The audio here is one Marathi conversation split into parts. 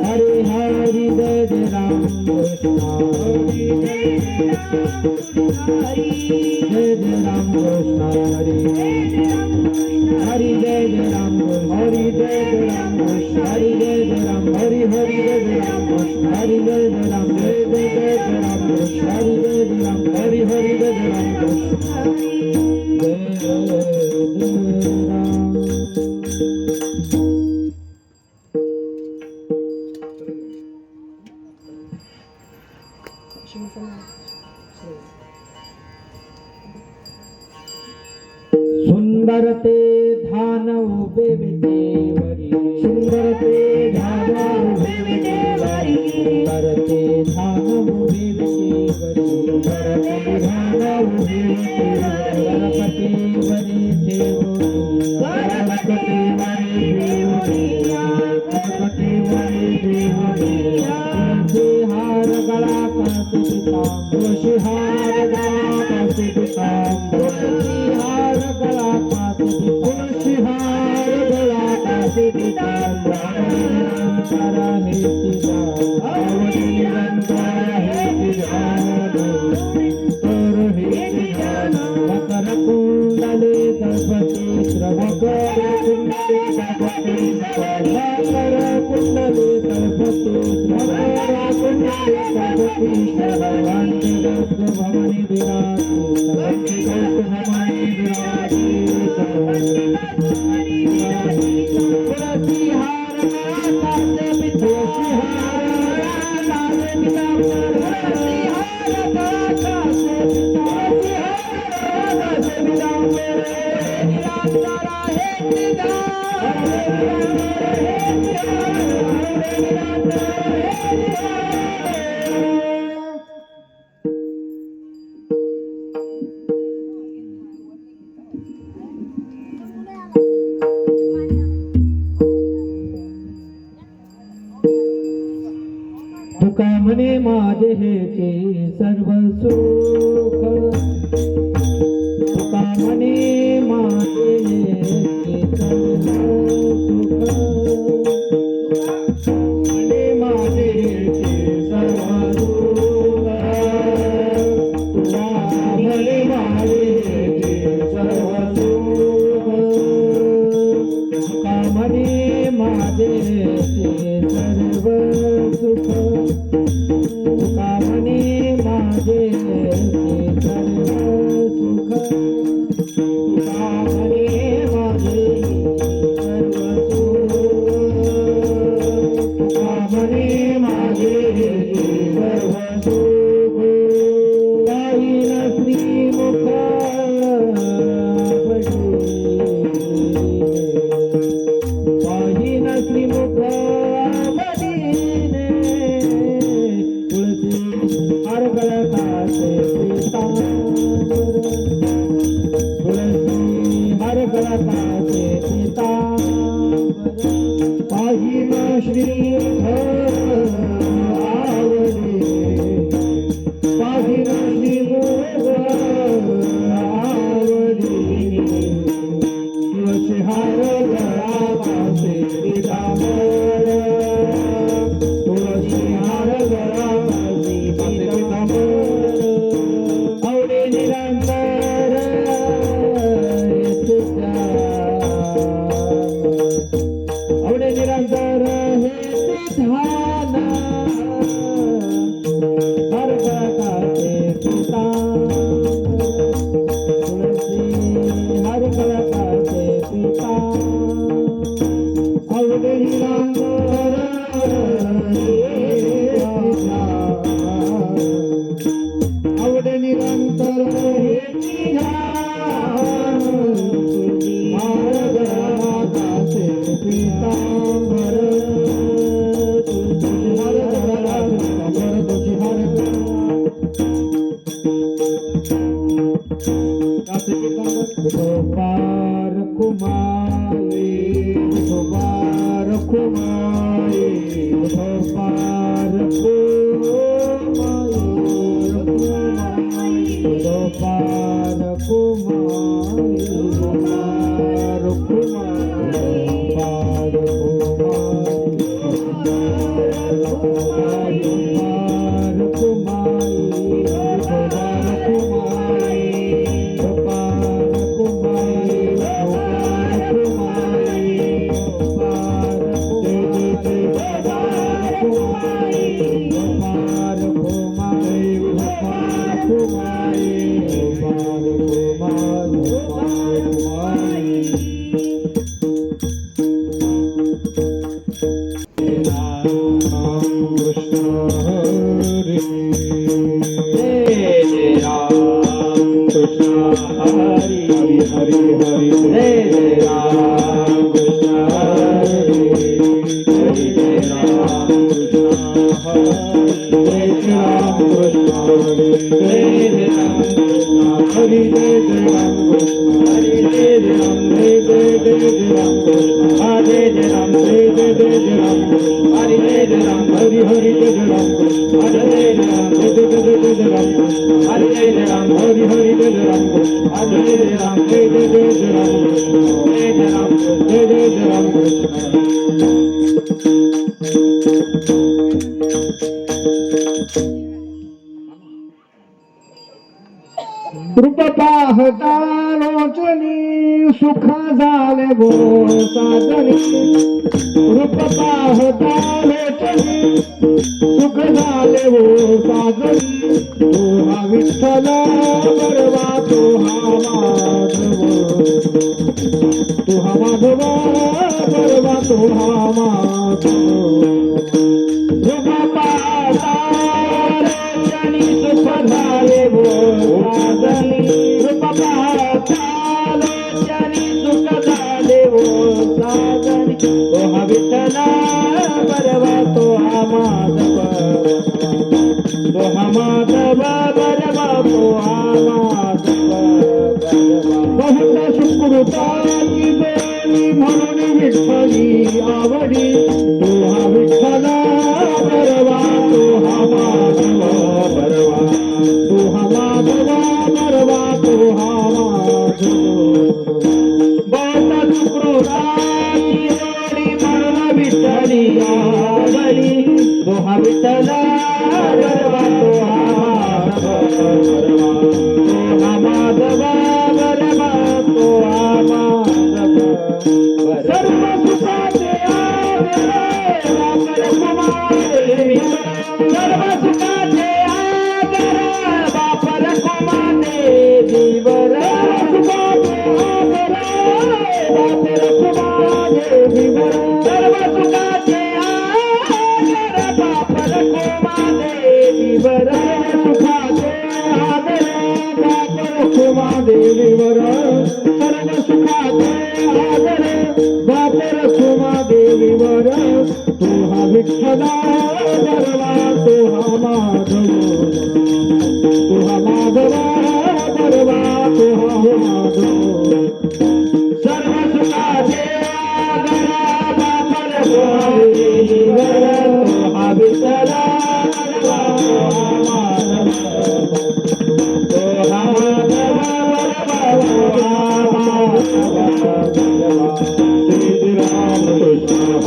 हरे हरि जय जय राम कृष्ण जय जय राम कृष्ण हरि हरि जय जय राम हरि जय जय राम कृष्ण हरि जय जय राम हरि हरि जय जय राम कृष्ण हरि जय जय राम जय जय जय राम कृष्ण हरि जय जय राम हरि हरि जय जय राम कृष्ण जय जय राम सुंदर ते ध्यान उभे विटेवरी सुंदर ते ध्यान उभे विटेवरी सुंदर ते ध्यान उभे विटेवरी सुंदर ते ध्यान उभे विटेवरी गणपती वरी देवोनिया गणपती वरी देवोनिया गणपती वरी देवोनिया तुलसी हार गळा कासे पितांब तुलसी हार गळा कासे पितांब तुलसी हार गळा कासे तुलसी हार गळा कासे पितांब निरंतर हे तिजा आवडी निरंतर हे तिजा तर हे तिजा मकर कुंडले गणपती श्रवकर कुंडले गणपती मकर कुंडले गणपती श्रवकर कुंडले गणपती श्रवंती भवानी विराजी भवानी विराजी तुलसी हार कासे तुलसी हार कासे तुलसी हार कासे तुलसी हार कासे तुका म्हणे माझे हेचे सर्व सुख तुका म्हणे माझे हेचे सर्व सुख म्हणे माझे हेचे सर्व सुख तुका म्हणे माझे हेचे सर्व सुख तुका म्हणे माझे हेचे सर्व सुख तुका म्हणे माझे सर्व सुख तुका म्हणे माझे सर्व सुख तुका म्हणे माझे सर्व सुख काही नसली मुख काही नसली मुख हर गला कासे पीतांबर तुलसी हर गला कासे पीतांबर पाहिन श्री आवडी पाहिन श्री आवडी तुलसी हर गला कासे पीतांबर तुलसी हर गला आवडे निरंतर आवडे निरंतर हे ध्यान हर कासे पितांबर तुलसी हर कासे पितांबर आवडे निरंतर आवडे निरंतर हे ध्यान हर कासे पितांबर तुलसी हर तुलसी हर कासे पितांबर गोपार कुमारी गोपार कुमारी रूप पाहता लोचनी सुख झाले गो साजनी रूप पाहता लोचनी सुख झाले गो साजनी तो हा विठ्ठल बरवा तो हा माधव तो हा माधव बरवा तो हा माधव रूप पाहता लोचनी सुख झाले गो साजनी रूप पाहता लोचनी सुख झाले गो साजनी तो हा विठ्ठल बरवा तो हा माधव तो हा माधव बरवा तो हा माधव बहुत सुकृताची देवी म्हणून विठ्ठली आवडी तो हा विठ्ठल बरवा तो हा माधव बरवा तो हा माधव बरवा तो हा माधव बहुत सुकृताची देवी म्हणून विठ्ठली आवडी तो हा विठ्ठल बरवा तो हा माधव बरवा तो हा माधव सर्व सुखाचे आदर बापर कुमारे सर्व सुखाचे आदर बापर कुमारे दिवर सुखाचे आदर बापर कुमारे दिवर सर्व सुखाचे आदर बापर कुमारे दिवर सुखाचे आदर बापर कुमारे दिवर सर्व सुखाचे आदर बापर कुमादेवीवर तो हा विठ्ठल बरवा तो हा माधव तो हा माधव बरवा तो हा माधव सर्व सुखाचे आदर बापर कुमादेवीवर तो हा विठ्ठल बरवा तो हा माधव तो हा माधव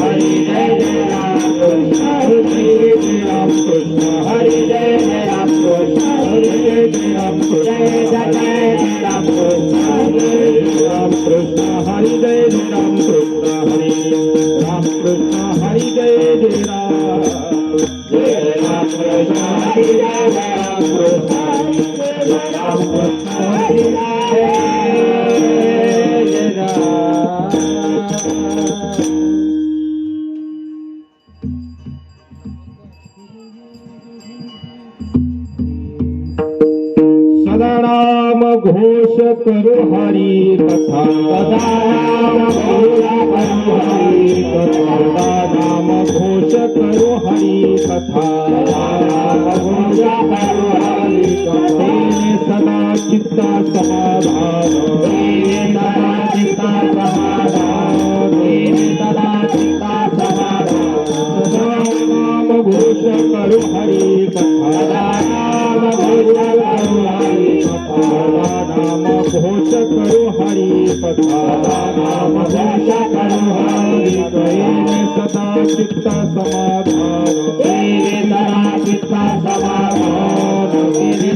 हरि जय राम कृष्ण हरि राम कृष्ण हरि जय राम कृष्ण हरि जय राम जय जय राम कृष्ण हरि राम कृष्ण हरि जय राम कृष्ण हरि राम कृष्ण हरि जय राम कृष्ण हरि जय राम कृष्ण राम कृष्ण हरि जय राम सदा नाम घोष करो हरि कथा सदा नाम घोष करो हरि कथा सदा नाम घोष करो हरि कथा नाम घोष करो हरि कथा सदा चित्ता समाधान सदा चित्ता समाधान सदा चित्ता समाधान सदा नाम घोष करो हरि कथा सदा नाम घोष करो हरि नाम घोष करो हरि कथा नाम घोष करो हरि कथा सदा चित्त समाधान सदा चित्त समाधान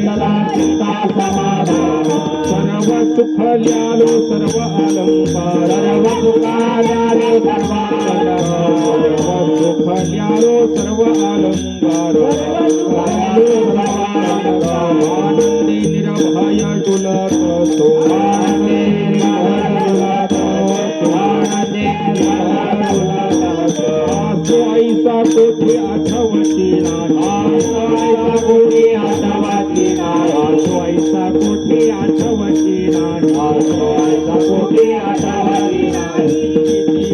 सदा चित्त समाधान सर्व सुख ल्यालो सर्व अलंकार सर्व सुखाल्यालो सर्व सुख ल्यालो सर्व अलंकार आनंदी निरभय डुलत तो आनंदी निरभय आसो ऐसा कोठे आठवती नाही ऐसा कोठे आठवती नाही आसो ऐसा कोठे आठवती नाही आसो ऐसा कोठे आठवती नाही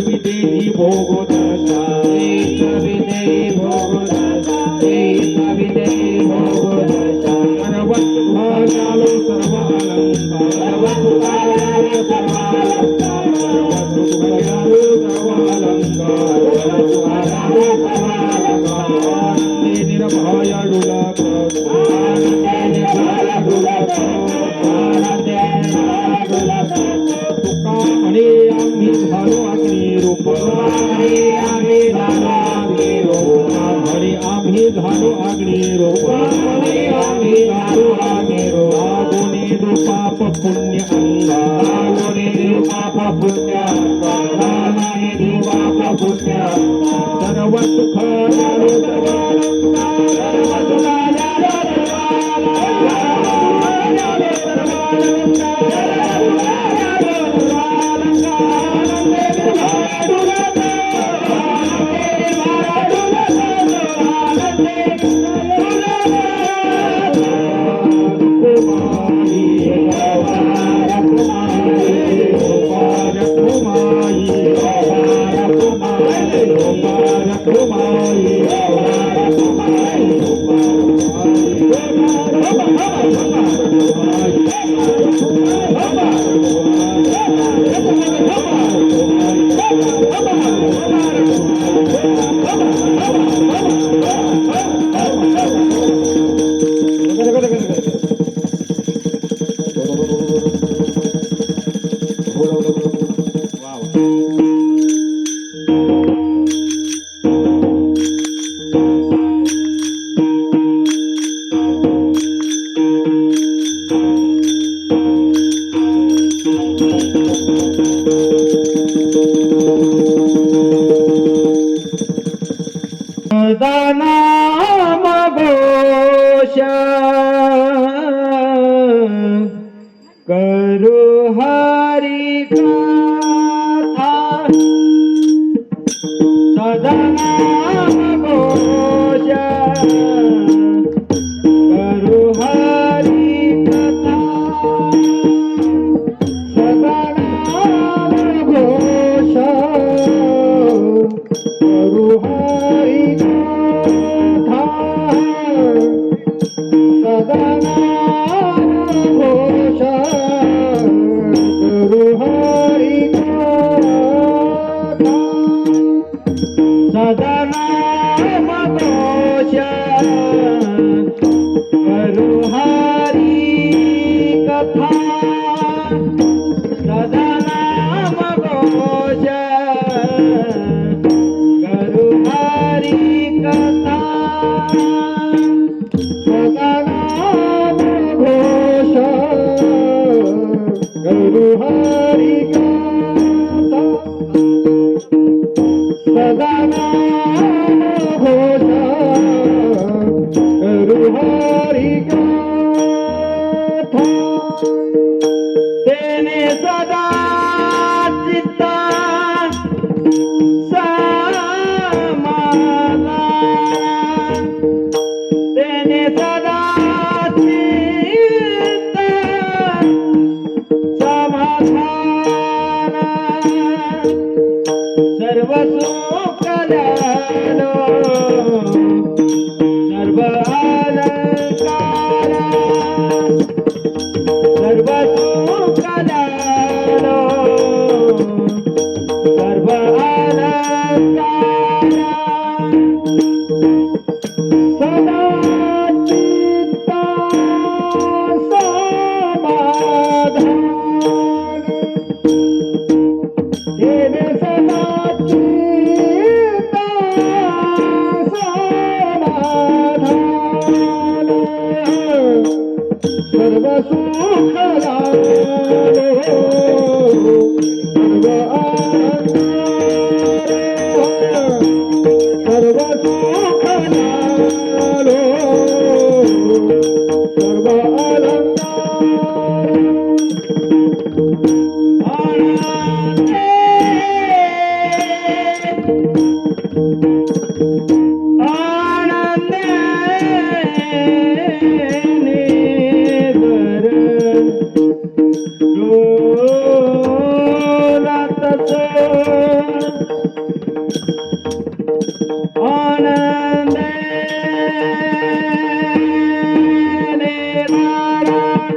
विदेही भोग दशा विदेही आलो सर्व अलंकार सर्व सुखाला आलो सर्व अलंकार सर्व सुखाला आलो सर्व अलंकार सर्व सुखाला आलो सर्व अलंकार आनंदे निर्भय डुलत आनंदे निर्भय डुलत आनंदे निर्भय डुलत तुका म्हणे आम्ही झालो अग्निरूप म्हणे आम्ही झालो अग्निरूप म्हणे आम्ही झालो अग्निरूप म्हणे आम्ही झालो अग्निरूप गुणी पाप पुण्य अंगा गुणी पाप पुण्य अंगा गुणी पाप पुण्य सर्व सुख लालो सर्व अलंकार सर्व सुख लालो सर्व नाम घोष करू हरि कथा सदा नाम घोष करू हरि कथा सदा नाम घोष करू हरि सदा नाम घोष करू हरि कथा सदा नाम घोष करू हरि कथा सदा नाम घोष करू हरि कथा सदा नाम घोष करू हरि कथा सदा नाम घोष करू हरि कथा तेने सदा चित्ता समाधान तेने सदा चित्ता समाधान सर्व सुख लालो सर्व अलंकार सर्व सुख लालो सर्व अलंकार सदा चित्ता समाधान तेने सदा चित्ता समाधान सर्व सुख लालो सर्व अलंकार सर्व सुख लालो सर्व अलंकार आनंदे आनंदे निबर डोलत सो आनंदे निराळा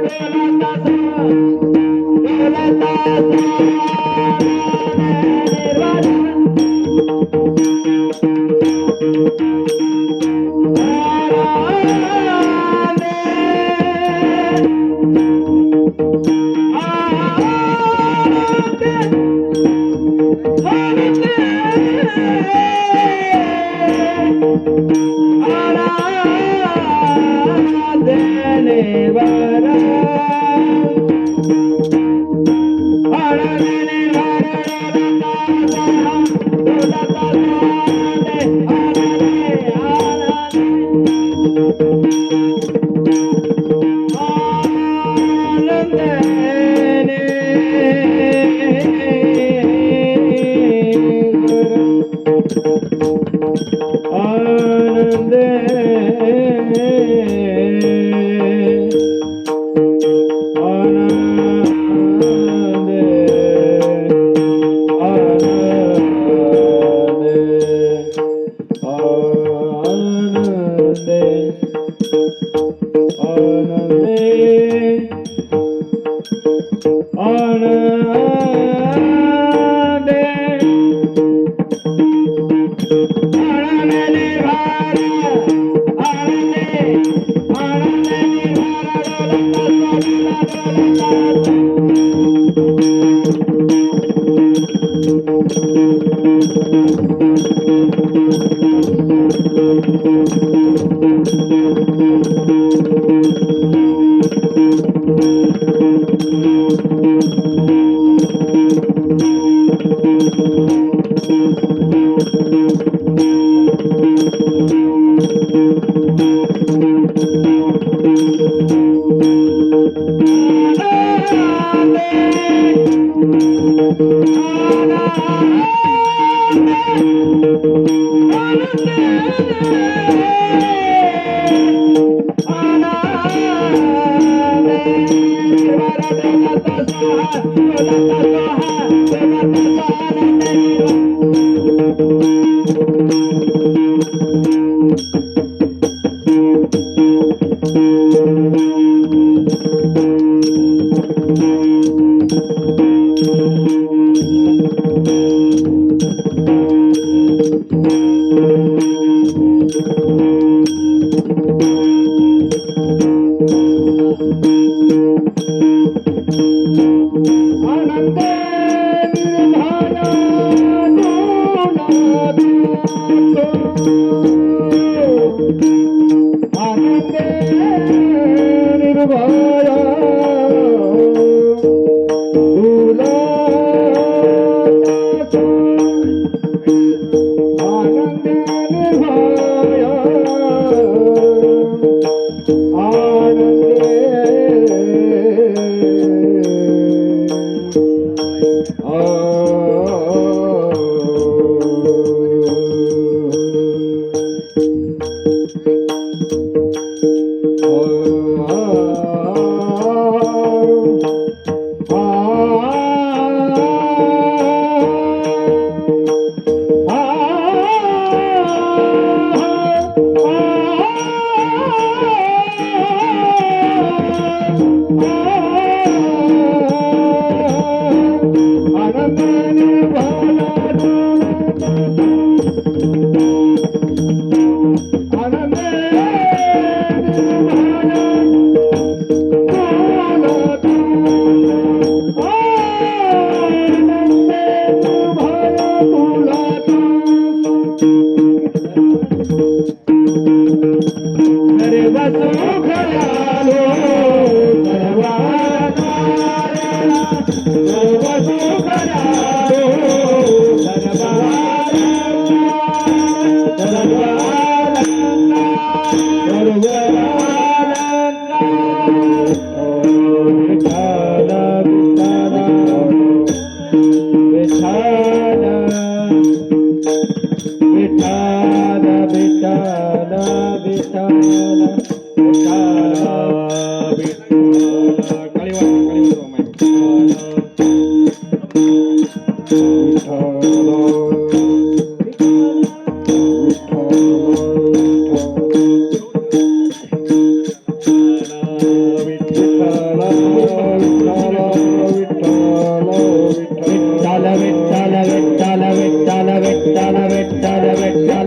विठ्ठल विठ्ठल विठ्ठल विठ्ठल विठ्ठल विठ्ठल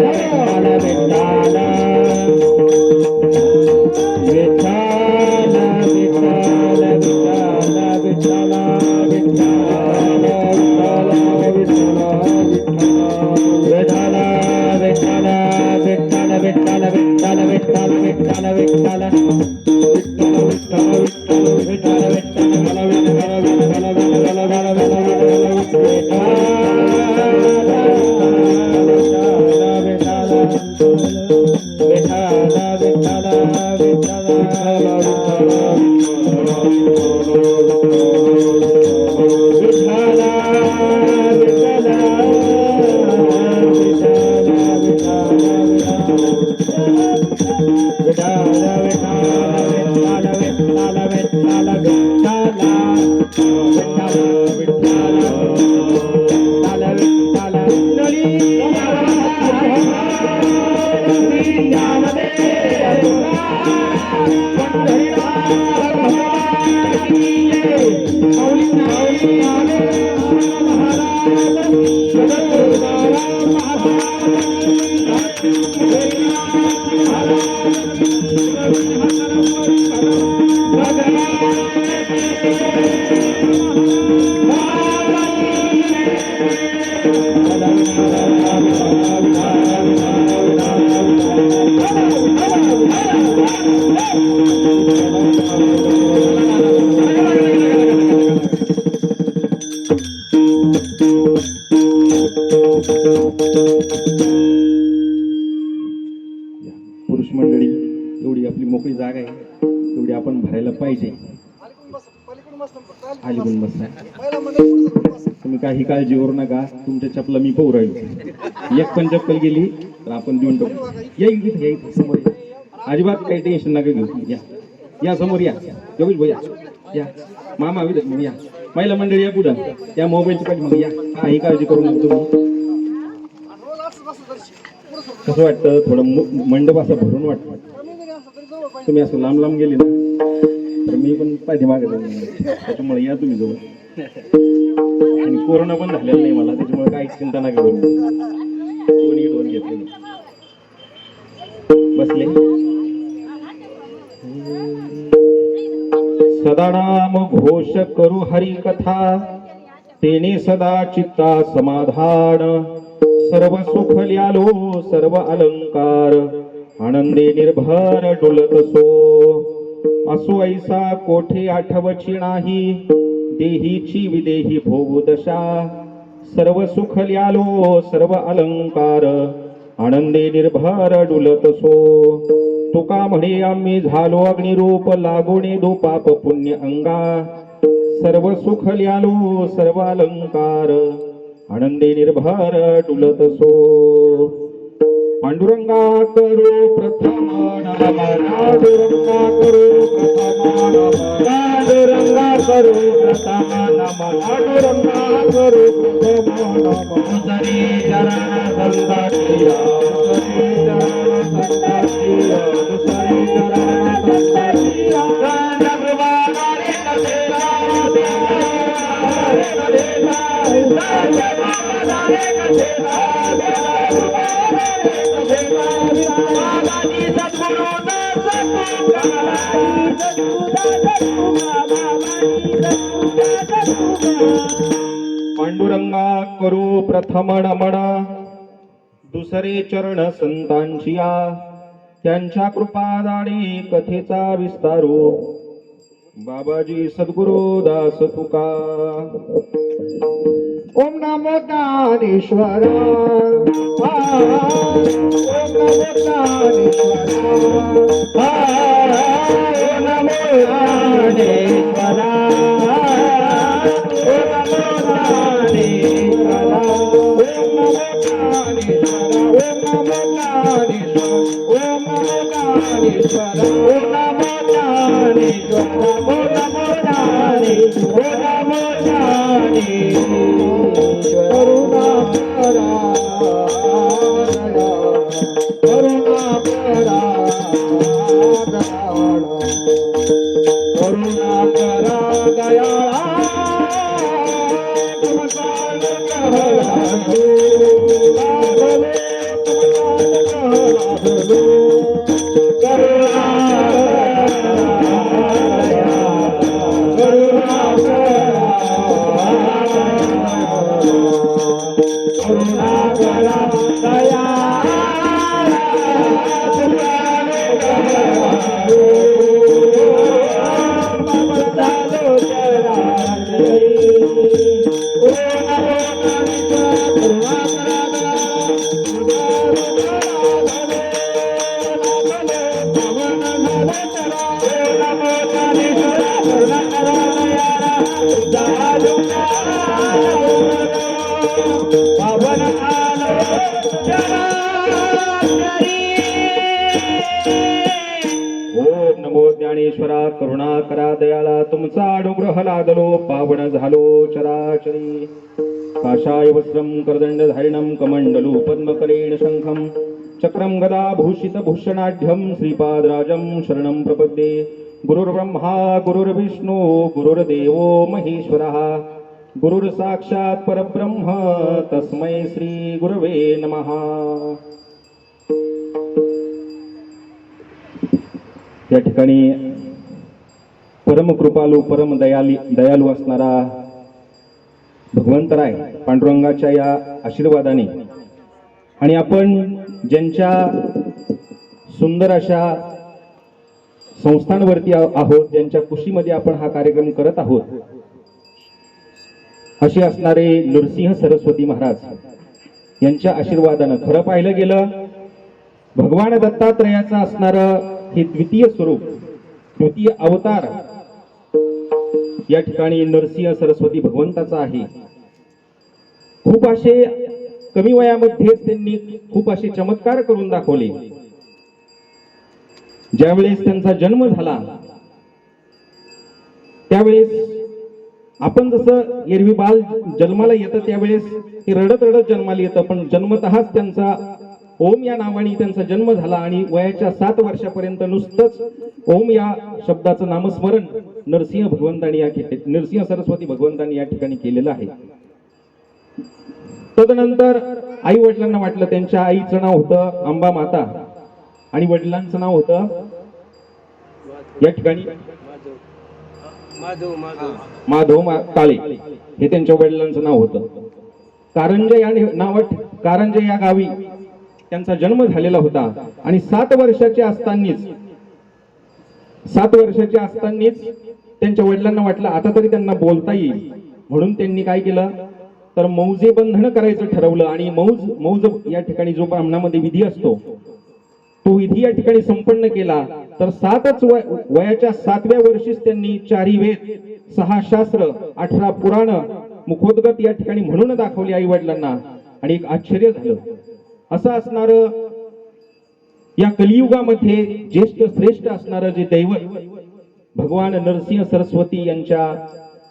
विठ्ठल पुरुष मंडळी एवढी आपली मोकळी जागा आहे तेवढी आपण भरायला पाहिजे. आली पण बस तुम्ही काही काळजी करू नका. तुमच्या चपला मी पाहू राहील. एक पण चप्पल गेली तर आपण देऊन टाकू. या समोर या. अजिबात काही टेन्शन नका घेऊ. या समोर या. योगेश भैया या. मामा विधान या. महिला मंडळी या पुढं. त्या मोबाईलची पाहिजे मग या. काही काळजी करू नका तुम्ही. कसं वाटतं थोडं मंडप असं भरून वाटतं. तुम्ही असं लांब लांब गेले ना तर मी पण पाठीमागे त्याच्यामुळे या तुम्ही जवळ. आणि कोरोना पण झालेला नाही मला त्याच्यामुळे काही चिंता नका करू. कोणी दोन घेतले बसले. सदा नाम घोष करू हरी कथा तेने सदा चित्ता समाधान सर्व सुख ल्यालो सर्व अलंकार आनंदे निर्भर डुलत असो ऐसा कोठे आठवची नाही देहीची विदेही भोगू दशा सर्व सुख ल्यालो सर्व अलंकार आनंदे निर्भर डुलत तुका म्हणे आम्ही झालो अग्निरूप लागोने दो पाप पुण्य अंगा सर्व सुख ल्यालो सर्व अलंकार आनंदे निर्भर डुलत पांडुरंगा करो प्रथम नम पांडुरंगा करो प्रथम नम पांडुरंगा करो प्रथम नम पांडुरंगा करो प्रथम नम सरी चरण संततिया सरी चरण संततिया सरी चरण संततिया प्रभावारे कथेला पांडुरंगा करू प्रथम नमन दुसरे चरण संतांचिया त्यांच्या कृपादाने कथेचा विस्तारू बाबाजी सद्गुरु दास तुका. ओम नमो ज्ञानेश्वर ओम नमो ज्ञानेश्वर ओम नमो ज्ञानेश्वर ओम नमो ज्ञानेश्वर ओम नमो ज्ञानेश्वर ओम नमो ज्ञानेश्वर ओम नमो ज्ञानेश्वर ओम नमो ज्ञानेश्वर ओम नमो ज्ञानेश्वर करुणा करा करुणा करा करुणा करा दयाळा ओम नमो ज्ञानेश्वरा करुणाकरा दयाळा तुमचा अनुग्रह लादलो पावन झालो चराचरी काषाय वस्त्रं करदंडधारिणं कमण्डलू पद्मकरेण शंखं चक्रं गदा भूषित भूषणाढ्यं श्रीपादराजं शरणं प्रपद्ये गुरुर्ब्रह्मा गुरुर्विष्णू गुरुर्देवो महेश्वरः गुरुर्साक्षात् परब्रह्म तस्मै श्री गुरवे नमः. या ठिकाणी परम कृपालू परम दयालू असणारा भगवंतराय पांडुरंगाच्या या आशीर्वादाने आणि आपण ज्यांच्या सुंदर अशा संस्थांवरती आहोत, ज्यांच्या कुशीमध्ये आपण हा कार्यक्रम करत आहोत, असे असणारे नृसिंह सरस्वती महाराज यांच्या आशीर्वादानं खरं पाहिलं गेलं भगवान दत्तात्रयाचं असणारं हे द्वितीय स्वरूप, द्वितीय अवतार या ठिकाणी नरसिंह सरस्वती भगवंताचा आहे. खूप असे कमी वयामध्येच त्यांनी खूप असे चमत्कार करून दाखवले. ज्यावेळेस त्यांचा जन्म झाला त्यावेळेस आपण जसं एरवी बाल जन्माला येतं त्यावेळेस ते रडत रडत जन्माला येतं, पण जन्मतःच त्यांचा ओम या नावाने त्यांचा जन्म झाला आणि वयाच्या 7 वर्षापर्यंत नुसतंच ओम या शब्दाचं नामस्मरण नरसिंह भगवंतांनी नरसिंह सरस्वती भगवंतांनी या ठिकाणी केलेलं आहे. तदनंतर आई वडिलांना वाटलं, त्यांच्या आईचं नाव होतं अंबा माता आणि वडिलांचं नाव होतं या ठिकाणी माधव काळे, हे त्यांच्या वडिलांचं नाव होतं. कारंजे या नावात कारंजे या गावी त्यांचा जन्म झालेला होता आणि 7 वर्षाचे असतानाच त्यांच्या वडिलांना वाटलं आता तरी त्यांना बोलता येईल, म्हणून त्यांनी काय केलं तर मौजे बंधन करायचं ठरवलं आणि मौज या ठिकाणी जो ब्राह्मणामध्ये विधी असतो तो विधी या ठिकाणी संपन्न केला. तर 7च वयाच्या 7व्या वर्षीच त्यांनी 4 वेद 6 शास्त्र 18 पुराण मुखोद्गत या ठिकाणी म्हणून दाखवले आई वडिलांना आणि एक आश्चर्य झालं. असं असणार या कलियुगामध्ये ज्येष्ठ श्रेष्ठ असणारं जे दैवत भगवान नरसिंह सरस्वती यांच्या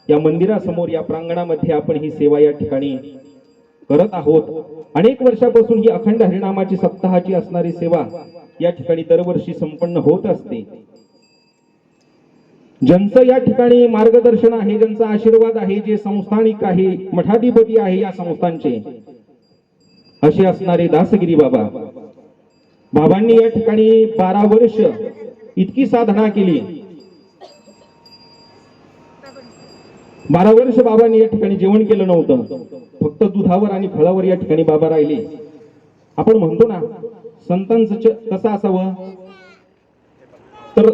या मंदिरासमोर या प्रांगणामध्ये आपण ही सेवा या ठिकाणी करत आहोत. अनेक वर्षापासून ही अखंड हरिनामाची सप्ताहाची असणारी सेवा या ठिकाणी दरवर्षी संपन्न होत असते. ज्यांचं या ठिकाणी मार्गदर्शन आहे, ज्यांचा आशीर्वाद आहे, जे संस्थानिक आहे, मठाधिपती आहे या संस्थांचे, असे असणारे दासगिरी बाबांनी या ठिकाणी 12 वर्ष इतकी साधना केली. 12 वर्ष बाबांनी या ठिकाणी जेवण केलं नव्हतं, फक्त दुधावर आणि फळावर या ठिकाणी बाबा राहिले. आपण म्हणतो ना संतांचं कसं असावं तर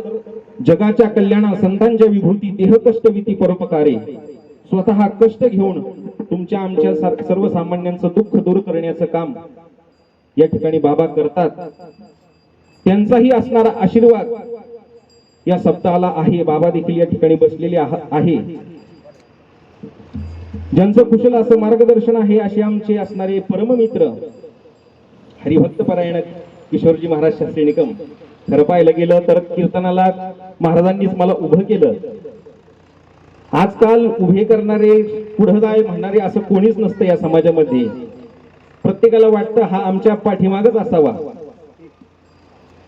जगाच्या कल्याणा संतांच्या विभूती देह कष्ट विती परोपकारे, स्वतः कष्ट घेऊन तुमच्या आमच्या सर्वसामान्यांचं दुःख दूर करण्याचं काम या ठिकाणी बाबा करतात. त्यांचाही असणारा आशीर्वाद या सप्ताहाला आहे. बाबा देखील या ठिकाणी बसलेले आहे. ज्यांचं कुशल असं मार्गदर्शन आहे असे आमचे असणारे परममित्र हरिभक्तपरायण किशोरजी महाराज शास्त्री निकम. खरं पाहिलं गेलं तर कीर्तनाला महाराजांनीच मला उभं केलं. आजकाल उभे करणारे पुढे जाय म्हणणारे असं कोणीच नसतं या समाजामध्ये. प्रत्येकाला वाटतं हा आमच्या पाठीमागच असावा.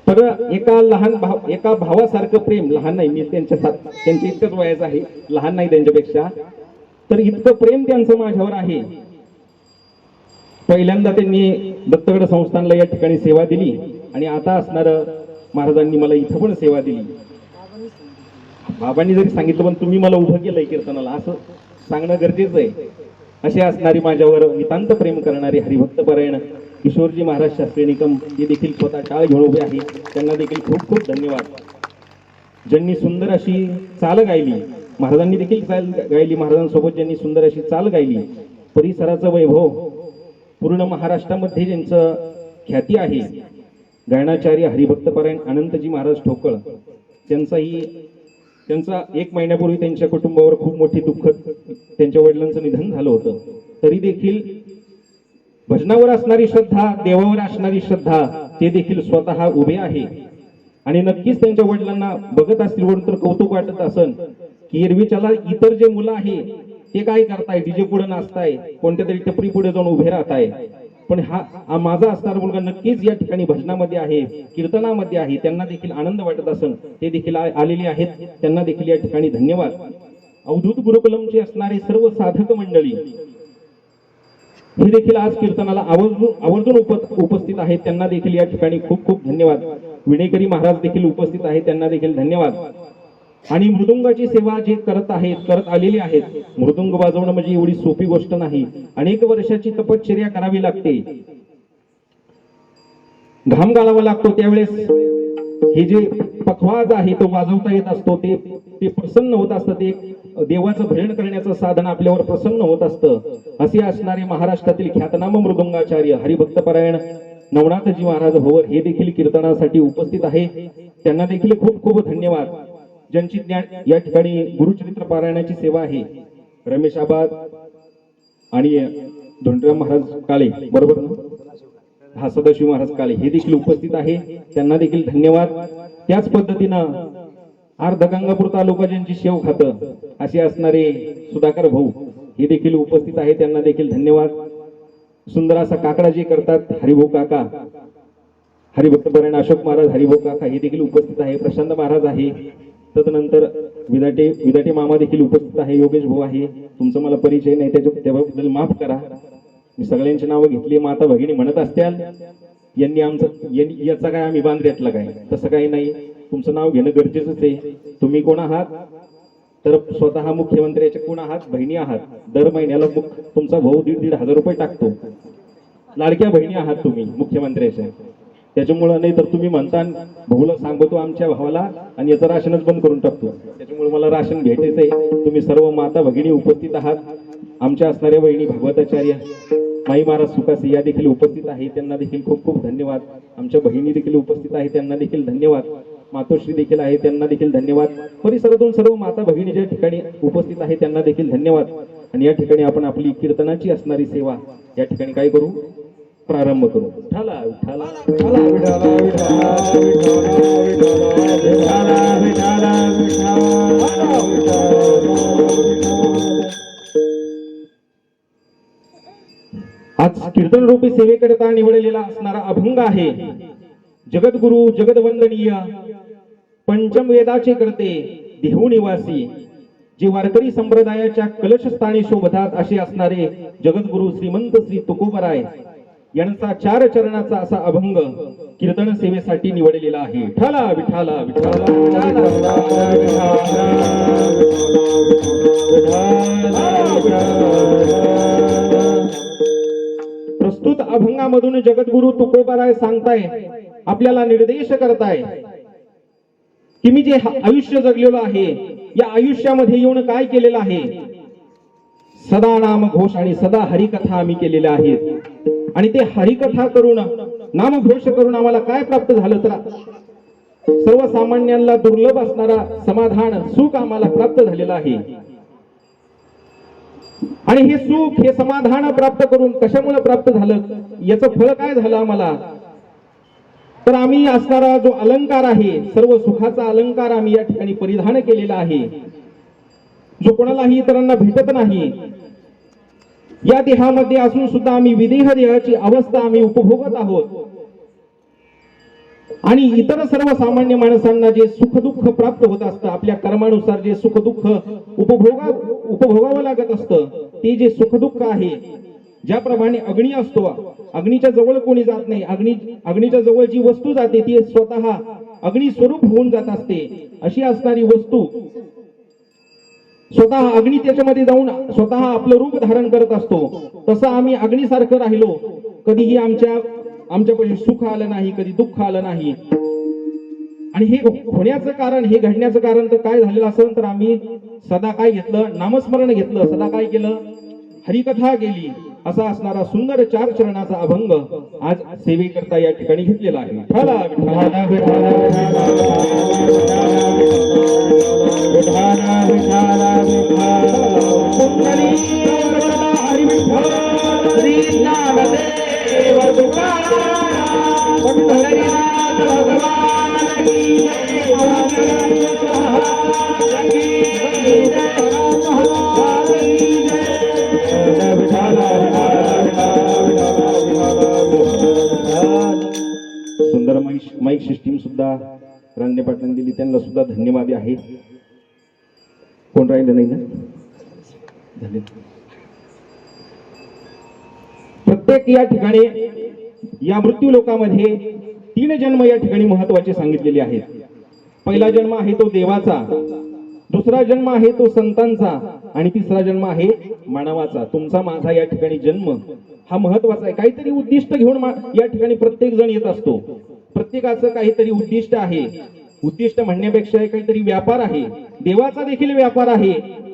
तर एका भावासारखं प्रेम, लहान नाही मी त्यांच्या इतकंच वयाचं आहे, लहान नाही त्यांच्यापेक्षा, तर इतकं प्रेम त्यांचं माझ्यावर आहे. पहिल्यांदा त्यांनी दत्तगड संस्थानला या ठिकाणी सेवा दिली आणि आता असणार महाराजांनी मला इथं पण सेवा दिली. बाबांनी जरी सांगितलं पण तुम्ही मला उभं केलंय कीर्तनाला असं सांगणं गरजेचं आहे. असे असणारी माझ्यावर नितांत प्रेम करणारे हरिभक्तपरायण किशोरजी महाराज शास्त्री निकम हे देखील स्वतः टाळ घेऊन उभे आहे. त्यांना देखील खूप खूप धन्यवाद. ज्यांनी सुंदर अशी चाल गायली, महाराजांनी देखील चाल गायली, महाराजांसोबत ज्यांनी सुंदर अशी चाल गायली, परिसराचं वैभव पूर्ण महाराष्ट्रामध्ये ज्यांचं ख्याती आहे, गायनाचार्य हरिभक्तपरायण अनंतजी महाराज ठोकळ, त्यांचा 1 महिन्यापूर्वी त्यांच्या कुटुंबावर खूप मोठी दुःखद त्यांच्या वडिलांचं निधन झालं होतं. तरी देखील भजनावर असणारी श्रद्धा, देवावर असणारी श्रद्धा, ते देखील स्वतः उभे आहे. आणि नक्कीच त्यांच्या वडिलांना बघत असतील वरून तर कौतुक वाटत असन की एरवीच्याला इतर जे मुलं आहे ते काय करताय, डीजे पुढे नाचताय, कोणत्या तरी टपरी पुढे जाऊन उभे राहताय. पण हा माझा असणारा मुलगा नक्कीच या ठिकाणी भजनामध्ये आहे, कीर्तनामध्ये आहे. त्यांना देखील आनंद वाटत असन, ते देखील आलेले आहेत. त्यांना देखील या ठिकाणी धन्यवाद. अवधूत गुरुकुलमचे असणारे सर्व साधक मंडळी हे देखील आज कीर्तनाला आवर्जून उपस्थित आहेत. त्यांना देखील या ठिकाणी खूप खूप धन्यवाद. विणेकरी महाराज देखील उपस्थित आहेत, त्यांना देखील धन्यवाद. आणि मृदुंगाची सेवा जे करत आलेली आहेत. मृदुंग वाजवणं म्हणजे एवढी सोपी गोष्ट नाही. अनेक वर्षाची तपश्चर्या करावी लागते, घाम घालावा लागतो. त्यावेळेस हे जे पखवाज आहे तो वाजवता येत असतो, ते प्रसन्न होत असतं. ते देवाचं भजन करण्याचं साधन आपल्यावर प्रसन्न होत असतं. असे असणारे महाराष्ट्रातील ख्यातनाम मृदुंगाचार्य हरिभक्तपरायण नवनाथजी महाराज भवर हे देखील कीर्तनासाठी उपस्थित आहे. त्यांना देखील खूप खूप धन्यवाद. ज्यांची या ठिकाणी गुरुचरित्र पारायणाची सेवा आहे, रमेश आबाद आणि धोंडराम महाराज काळे, बरोबर ना, हा सदाशिव महाराज काळे हे देखील उपस्थित आहे. त्यांना देखील धन्यवाद. त्याच पद्धतीनं अर्ध गंगापूर तालुका ज्यांची शेव खातं असे असणारे सुधाकर भाऊ हे देखील उपस्थित आहे. त्यांना देखील धन्यवाद. सुंदर असा काकडा जे करतात हरिभाऊ काका, हरिभक्तपरायण अशोक महाराज, हरिभाऊ काका हे देखील उपस्थित आहे. प्रशांत महाराज आहे. तदनंतर विदाटे मामा देखील उपस्थित आहे. योगेश भाऊ आहे. तुमचा मला परिचय नाही, त्याबद्दल माफ करा. मी सगळ्यांची नावं घेतली. माता भगिनी म्हणत असत्याल याचा काय आम्ही बांधल्यातला काय, तसं काही नाही. तुमचं नाव घेणं गरजेचंच आहे. तुम्ही कोण आहात तर स्वतः मुख्यमंत्र्याचे कोण आहात, बहिणी आहात. दर महिन्याला तुमचा भाऊ 1,500 रुपये टाकतो. लाडक्या बहिणी आहात तुम्ही मुख्यमंत्र्याच्या. त्याच्यामुळे नाही तर तुम्ही म्हणता भाऊला सांगतो आमच्या भावाला आणि याचं राशनच बंद करून टाकतो. त्याच्यामुळे मला राशन भेटायचंय. तुम्ही सर्व माता भगिनी उपस्थित आहात. आमच्या असणाऱ्या बहिणी भागवताचार्य माई महाराज सुकासी या देखील उपस्थित आहे. त्यांना देखील खूप खूप धन्यवाद. आमच्या बहिणी देखील उपस्थित आहे, त्यांना देखील धन्यवाद. मातोश्री देखील आहे, त्यांना देखील धन्यवाद. परिसरातून सर्व माता भगिनी ज्या ठिकाणी उपस्थित आहे त्यांना देखील धन्यवाद. आणि या ठिकाणी आपण आपली कीर्तनाची असणारी सेवा या ठिकाणी काय करू, प्रारंभ करू. विठ्ठला विठ्ठला विठ्ठला विठ्ठला विठ्ठला विठ्ठला. आज कीर्तन रूपी सेवेकरिता निवडलेला असणारा अभंग आहे. जगद्गुरु जगदवंदनीय पंचम वेदाचे करते देहू निवासी, जे वारकरी संप्रदायाच्या कलशस्थानी शोभतात असे असणारे जगद्गुरु श्रीमंत श्री तुकोबराय यांचा 4 चरणाचा असा अभंग कीर्तन सेवेसाठी निवडलेला आहे. विठ्ठला विठ्ठला विठ्ठला. प्रस्तुत अभंगामधून जगद्गुरु तुकोबराय सांगताय, आपल्याला निर्देश करताय की मी जे आयुष्य जगलेलो आहे या आयुष्यामध्ये येऊन काय केलेलं आहे. सदा नाम घोष आणि सदा हरिकथा आम्ही केलेल्या आहेत. आणि ते हरिकथा करून नामघोष करून आम्हाला काय प्राप्त झालं तर सर्वसामान्यांना दुर्लभ असणारा समाधान सुख आम्हाला प्राप्त झालेलं आहे. आणि हे सुख हे समाधान प्राप्त करून कशामुळे प्राप्त झालं, याचं फळ काय झालं आम्हाला, तर आम्ही असणारा जो अलंकार आहे, सर्व सुखाचा अलंकार आम्ही या ठिकाणी परिधान केलेला आहे, जो कोणालाही इतरांना भेटत नाही. या देहामध्ये असून सुद्धा आम्ही विदेह देहाची अवस्था आम्ही उपभोगत आहोत. आणि इतर सर्वसामान्य माणसांना जे सुख दुःख प्राप्त होत असतं, आपल्या कर्मानुसार जे सुख दुःख उपभोगावं लागत असतं, ते जे सुख दुःख आहे, ज्याप्रमाणे अग्नी असतो, अग्नीच्या जवळ कोणी जात नाही, अग्नीच्या जवळ जी वस्तू जाते ती स्वतः अग्नी स्वरूप होऊन जात असते. अशी असणारी वस्तू स्वतः अग्नी त्याच्यामध्ये जाऊन स्वतः आपलं रूप धारण करत असतो. तसं आम्ही अग्नीसारखं राहिलो, कधीही आमच्यापाशी सुख आलं नाही, कधी दुःख आलं नाही. आणि हे होण्याचं कारण, हे घडण्याचं कारण तर काय झालेलं असेल तर आम्ही सदा काय घेतलं, नामस्मरण घेतलं, सदा काय केलं, हरिकथा गेली. असा असणारा सुंदर 4 चरणाचा अभंग आज सेवेकरता या ठिकाणी घेतलेला आहे. हरी विठ्ठल. श्री ज्ञानदेव तुकाराम पंढरीनाथ भगवान की जय सुंदर माईक सिस्टीम सुद्धा रणने पाटलांनी दिली, त्यांना सुद्धा धन्यवाद आहे. कोण राहिलं नाही ना? झाले. प्रत्येक या ठिकाणी या मृत्यू लोकामध्ये 3 जन्म या ठिकाणी महत्वाचे सांगितलेले आहेत. पहिला जन्म आहे तो देवाचा, दुसरा जन्म आहे तो संतांचा आणि तिसरा जन्म आहे मानवाचा. तुमचा माझा या ठिकाणी जन्म हा महत्वाचा आहे. काहीतरी उद्दिष्ट घेऊन या ठिकाणी प्रत्येक जण येत असतो. प्रत्येकाचं काहीतरी उद्दिष्ट आहे. उद्दिष्ट म्हणण्यापेक्षा काहीतरी व्यापार आहे. देवाचा देखील व्यापार आहे,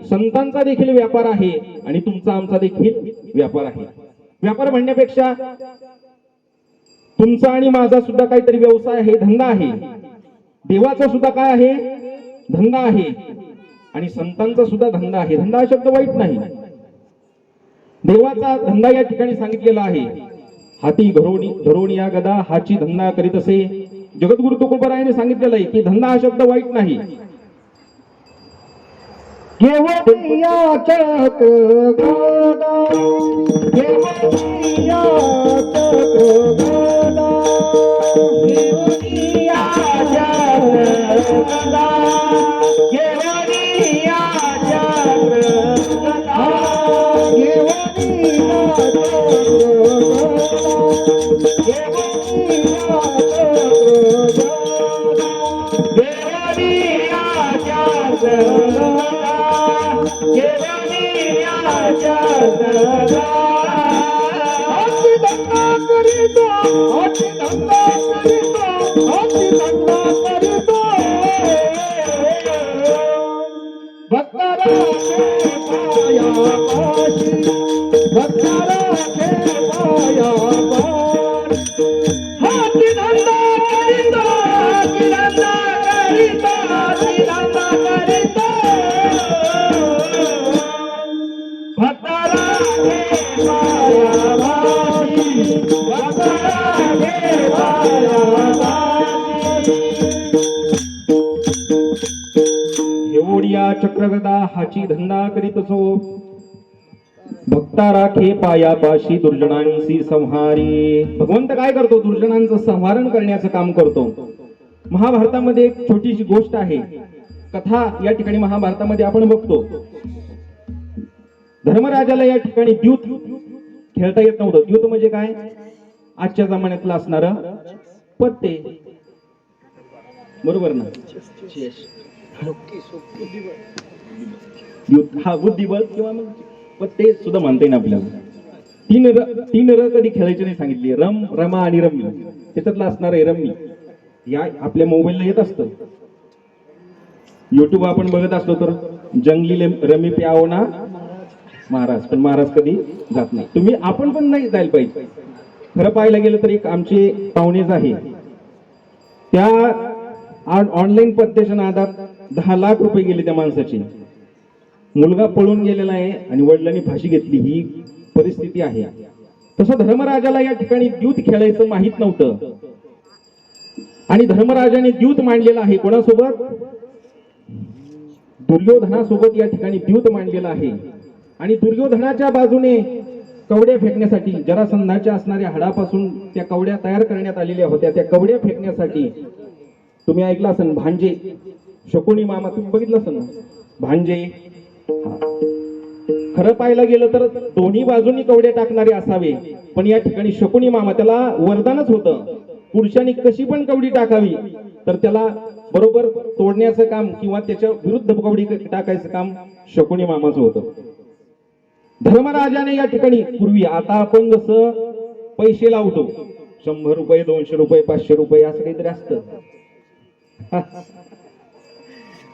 संतांचा देखील व्यापार आहे आणि तुमचा आमचा देखील व्यापार आहे. व्यापार म्हणण्यापेक्षा तुमचा आणि माझा सुद्धा काहीतरी व्यवसाय आहे, धंदा आहे. देवाचा सुद्धा काय आहे? धंदा आहे आणि संतांचा सुद्धा धंदा आहे. धंदा हा शब्द वाईट नाही. देवाचा धंदा या ठिकाणी सांगितलेला आहे. हाती धरोणी या गदा हाची धंदा करीत असे. जगद्गुरु तुकोबारायाने सांगितलेलं आहे की धंदा हा शब्द वाईट नाही. केवडिया चक्र गदा केवडिया चक्र गदा केवडिया चक्र गदा केवडिया चक्र गदा केवडिया चक्रगदा हाची धंदा करीत असो. भक्ता राखे पायापाशी दुर्जनांची संहारी. भगवंत काय करतो? दुर्जनांचं संहारण करण्याचं काम करतो. महाभारतामध्ये एक छोटीशी गोष्ट आहे, कथा या ठिकाणी महाभारतामध्ये आपण बघतो. धर्मराजाला या ठिकाणी द्यूत खेळता येत नव्हतं. द्यूत म्हणजे काय? आजच्या जमान्यातलं असणारं पत्ते, बरोबर ना? हा बुद्धिबळ किंवा मग पत्ते सुद्धा म्हणता येईल आपल्याला. तीन र कधी खेळायचे नाही सांगितले. रम, रमा आणि रम्मी. त्याच्यातलं असणार आहे रम्मी. या आपल्या मोबाईलला येत असतं. युट्यूब आपण बघत असतो तर जंगली रमी प्याओ ना महाराज, पण महाराज कधी जात नाही. तुम्ही आपण पण नाही जायला पाहिजे. खरं पाहायला गेलं तर एक आमचे पाहुणेच आहे, त्या ऑनलाईन पद्धतीच्या नादात 10 लाख रुपये गेले त्या माणसाचे. मुलगा पळून गेलेला आहे आणि वडिलांनी फाशी घेतली. ही परिस्थिती आहे. तसं धर्मराजाला या ठिकाणी द्यूत खेळायचं माहित नव्हतं आणि धर्मराजाने द्यूत मांडलेला आहे. कोणासोबत? दुर्योधनासोबत या ठिकाणी द्यूत मांडलेला आहे. आणि दुर्योधनाच्या बाजूने कवड्या फेकण्यासाठी, जरासंधाच्या असणाऱ्या हाडापासून त्या कवड्या तयार करण्यात आलेल्या होत्या. त्या कवड्या फेकण्यासाठी तुम्ही ऐकलं असेल भांजे, शकुनी मामा, तुम्ही बघितलं असेल ना भांजे. खरं पाहायला गेलं तर दोन्ही बाजूनी कवड्या टाकणारे असावे, पण या ठिकाणी शकुनी मामा, त्याला वरदानच होतं. पुरुषांनी कशी पण कवडी टाकावी तर त्याला बरोबर तोडण्याचं काम किंवा त्याच्या विरुद्ध कवडी टाकायचं काम शकुनी मामाचं होतं. धर्मराजाने या ठिकाणी पूर्वी, आता आपण जसं पैसे लावतो 100 रुपये, 200 रुपये, 500 रुपये असं काहीतरी असतं,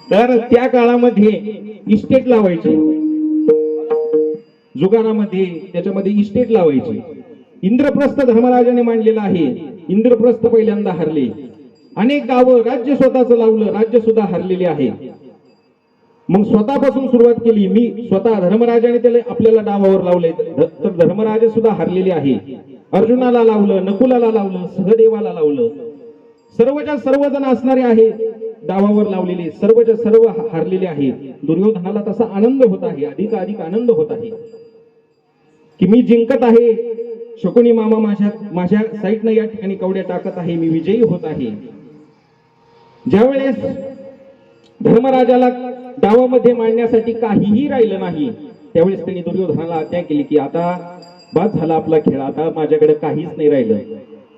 तर त्या काळामध्ये इस्टेट लावायचे. जुगारामध्ये त्याच्यामध्ये इस्टेट लावायची. इंद्रप्रस्थ धर्मराजाने मांडलेला आहे. इंद्रप्रस्थ पहिल्यांदा हरले. अनेक गावं, राज्य स्वतःच लावलं, राज्य सुद्धा हरलेले आहे. मग स्वतःपासून सुरुवात केली. मी स्वतः धर्मराजाने त्याला आपल्याला डावावर लावले, तर धर्मराजा सुद्धा हारलेले आहे. अर्जुनाला लावलं, नकुलाला लावलं, सहदेवाला लावलं. सर्वच्या सर्वजण असणारे आहे डावावर लावलेले, सर्वच्या सर्व हारलेले आहे. दुर्योधनाला तसा आनंद होत आहे, अधिक आनंद होत आहे की मी जिंकत आहे. शकुनी मामा माझ्या साईडनं या ठिकाणी कवड्या टाकत आहे, मी विजयी होत आहे. ज्यावेळेस धर्मराजाला डावामध्ये मांडण्यासाठी काहीही राहिलं नाही, त्यावेळेस त्यांनी दुर्योधनाला आज्ञा केली की आता बाद झाला आपला खेळ, आता माझ्याकडे काहीच नाही राहिलं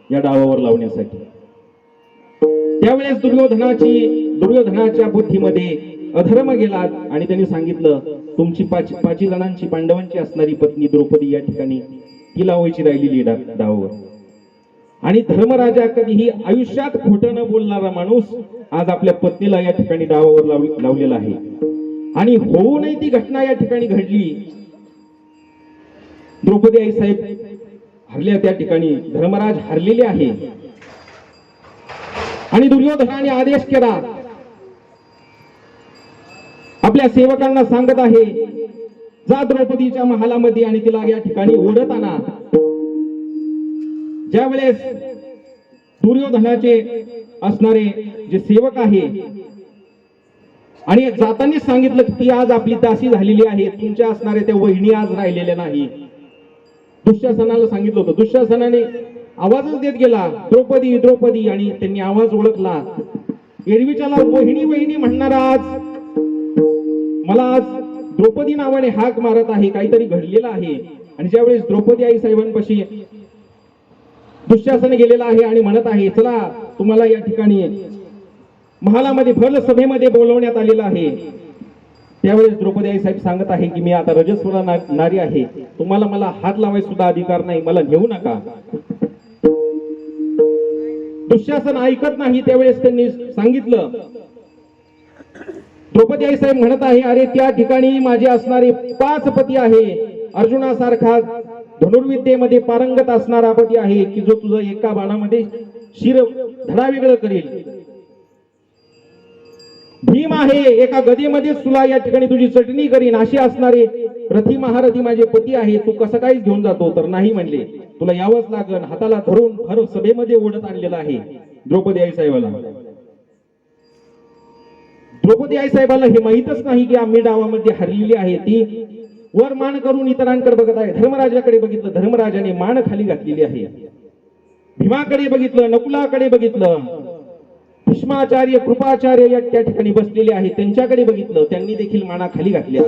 या डावावर लावण्यासाठी. त्यावेळेस दुर्योधनाच्या बुद्धीमध्ये अधर्म गेला आणि त्यांनी सांगितलं तुमची पाच जणांची पांडवांची असणारी पत्नी द्रौपदी या ठिकाणी ती लावायची राहिलेली डावावर. आणि धर्मराजा कधीही आयुष्यात खोटं न बोलणारा माणूस आज आपल्या पत्नीला या ठिकाणी डावावर लावलेला आहे. आणि होऊ नये ती घटना या ठिकाणी घडली. द्रौपदी आई साहेब हरल्या, त्या ठिकाणी धर्मराज हरलेले आहे. आणि दुर्योधनाने आदेश केला, आपल्या सेवकांना सांगत आहे जा द्रौपदीच्या महालामध्ये आणि तिला या ठिकाणी ओढत आणा. ज्यावेळेस दुर्योधनाचे असणारे जे सेवक आहे आणि जातानीच सांगितलं की ती आज आपली दासी झालेली आहे, तुमच्या असणारे त्या वहिनी आज राहिलेल्या नाही. दुःशासनाला सांगितलं होतं, दुःशासनाने आवाजच देत गेला द्रौपदी द्रौपदी, आणि त्यांनी आवाज ओळखला. एरवीच्याला वहिनी वहिनी म्हणणारा आज मला आज द्रौपदी नावाने हाक मारत आहे, काहीतरी घडलेलं आहे. आणि ज्यावेळेस द्रौपदी आई साहेबांपाशी दुःशासन गेलेला आहे आणि म्हणत आहे चला तुम्हाला या ठिकाणी महालामध्ये भर सभेमध्ये बोलवण्यात आलेलं आहे, त्यावेळेस द्रौपदी आई साहेब सांगत आहे की मी आता रजस्वला नारी आहे, तुम्हाला मला हात लावायचा सुद्धा अधिकार नाही, मला नेऊ नका. दुःशासन ऐकत नाही. त्यावेळेस त्यांनी सांगितलं, द्रौपदी आई साहेब म्हणत आहे अरे त्या ठिकाणी माझे असणारे 5 पती आहे, अर्जुनासारखा धनुर्विद्येमध्ये पारंगत असणारा पती आहे की जो तुझं एका बाणामध्ये शिर धडावेगळं करेल. भीम आहे, एका गदेमध्ये तुला या ठिकाणी तुझी चटणी करीन, असे असणारे रथी महारथी माझे पती आहे, तू कसं काहीच घेऊन जातो. तर नाही म्हणले, तुला यावंच लागन. हाताला धरून भर सभेमध्ये ओढत आणलेला आहे द्रौपदी आई साहेबाला. द्रौपदी आई साहेबाला हे माहीतच नाही की आम्ही डावामध्ये हरलेली आहे. ती वर मान करून इतरांकडे बघत आहे. धर्मराजाकडे बघितलं, धर्मराजाने मान खाली घातलेली आहे. भीमाकडे बघितलं, नकुलाकडे बघितलं, भीष्माचार्य कृपाचार्य या त्या ठिकाणी बसलेले आहेत, त्यांच्याकडे बघितलं, त्यांनी देखील माना खाली घातल्या.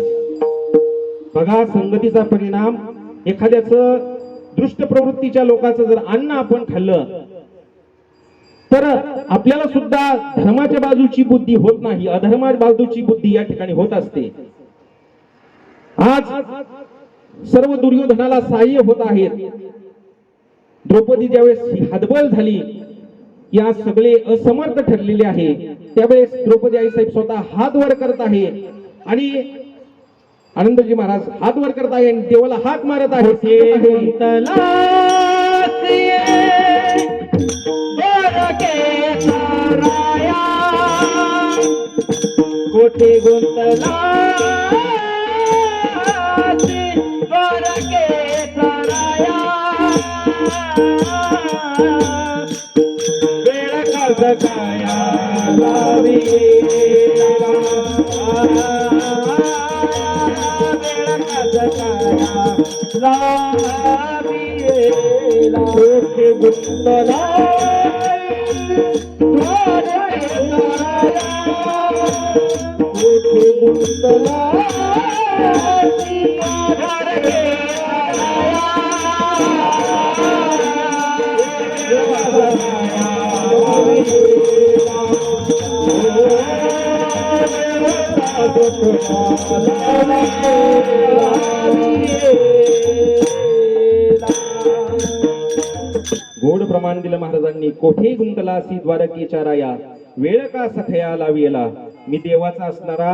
बघा संगतीचा परिणाम. एखाद्याच दृष्ट प्रवृत्तीच्या लोकांचं जर अन्न आपण खाल्लं तर आपल्याला सुद्धा धर्माच्या बाजूची बुद्धी होत नाही, अधर्माच्या बाजूची बुद्धी या ठिकाणी होत असते. आज सर्व दुर्योधनाला सहाय्य होत आहेत. द्रौपदी ज्यावेळेस हतबल झाली, या सगळे असमर्थ ठरलेले आहे, त्यावेळेस द्रौपदी आई साहेब स्वतः हात वर करत आहे आणि आनंदजी महाराज हात वर करत आहे आणि देवाला हाक मारत आहे. कोठे गुंतला वेळ काया लावी, कोठे गुंतला कोठे गुंतला गोड प्रमाण दिलं महाराजांनी. कोठे गुंतलासी द्वारकेच्या राया, वेळ का सखया लाविला. मी देवाचा असणारा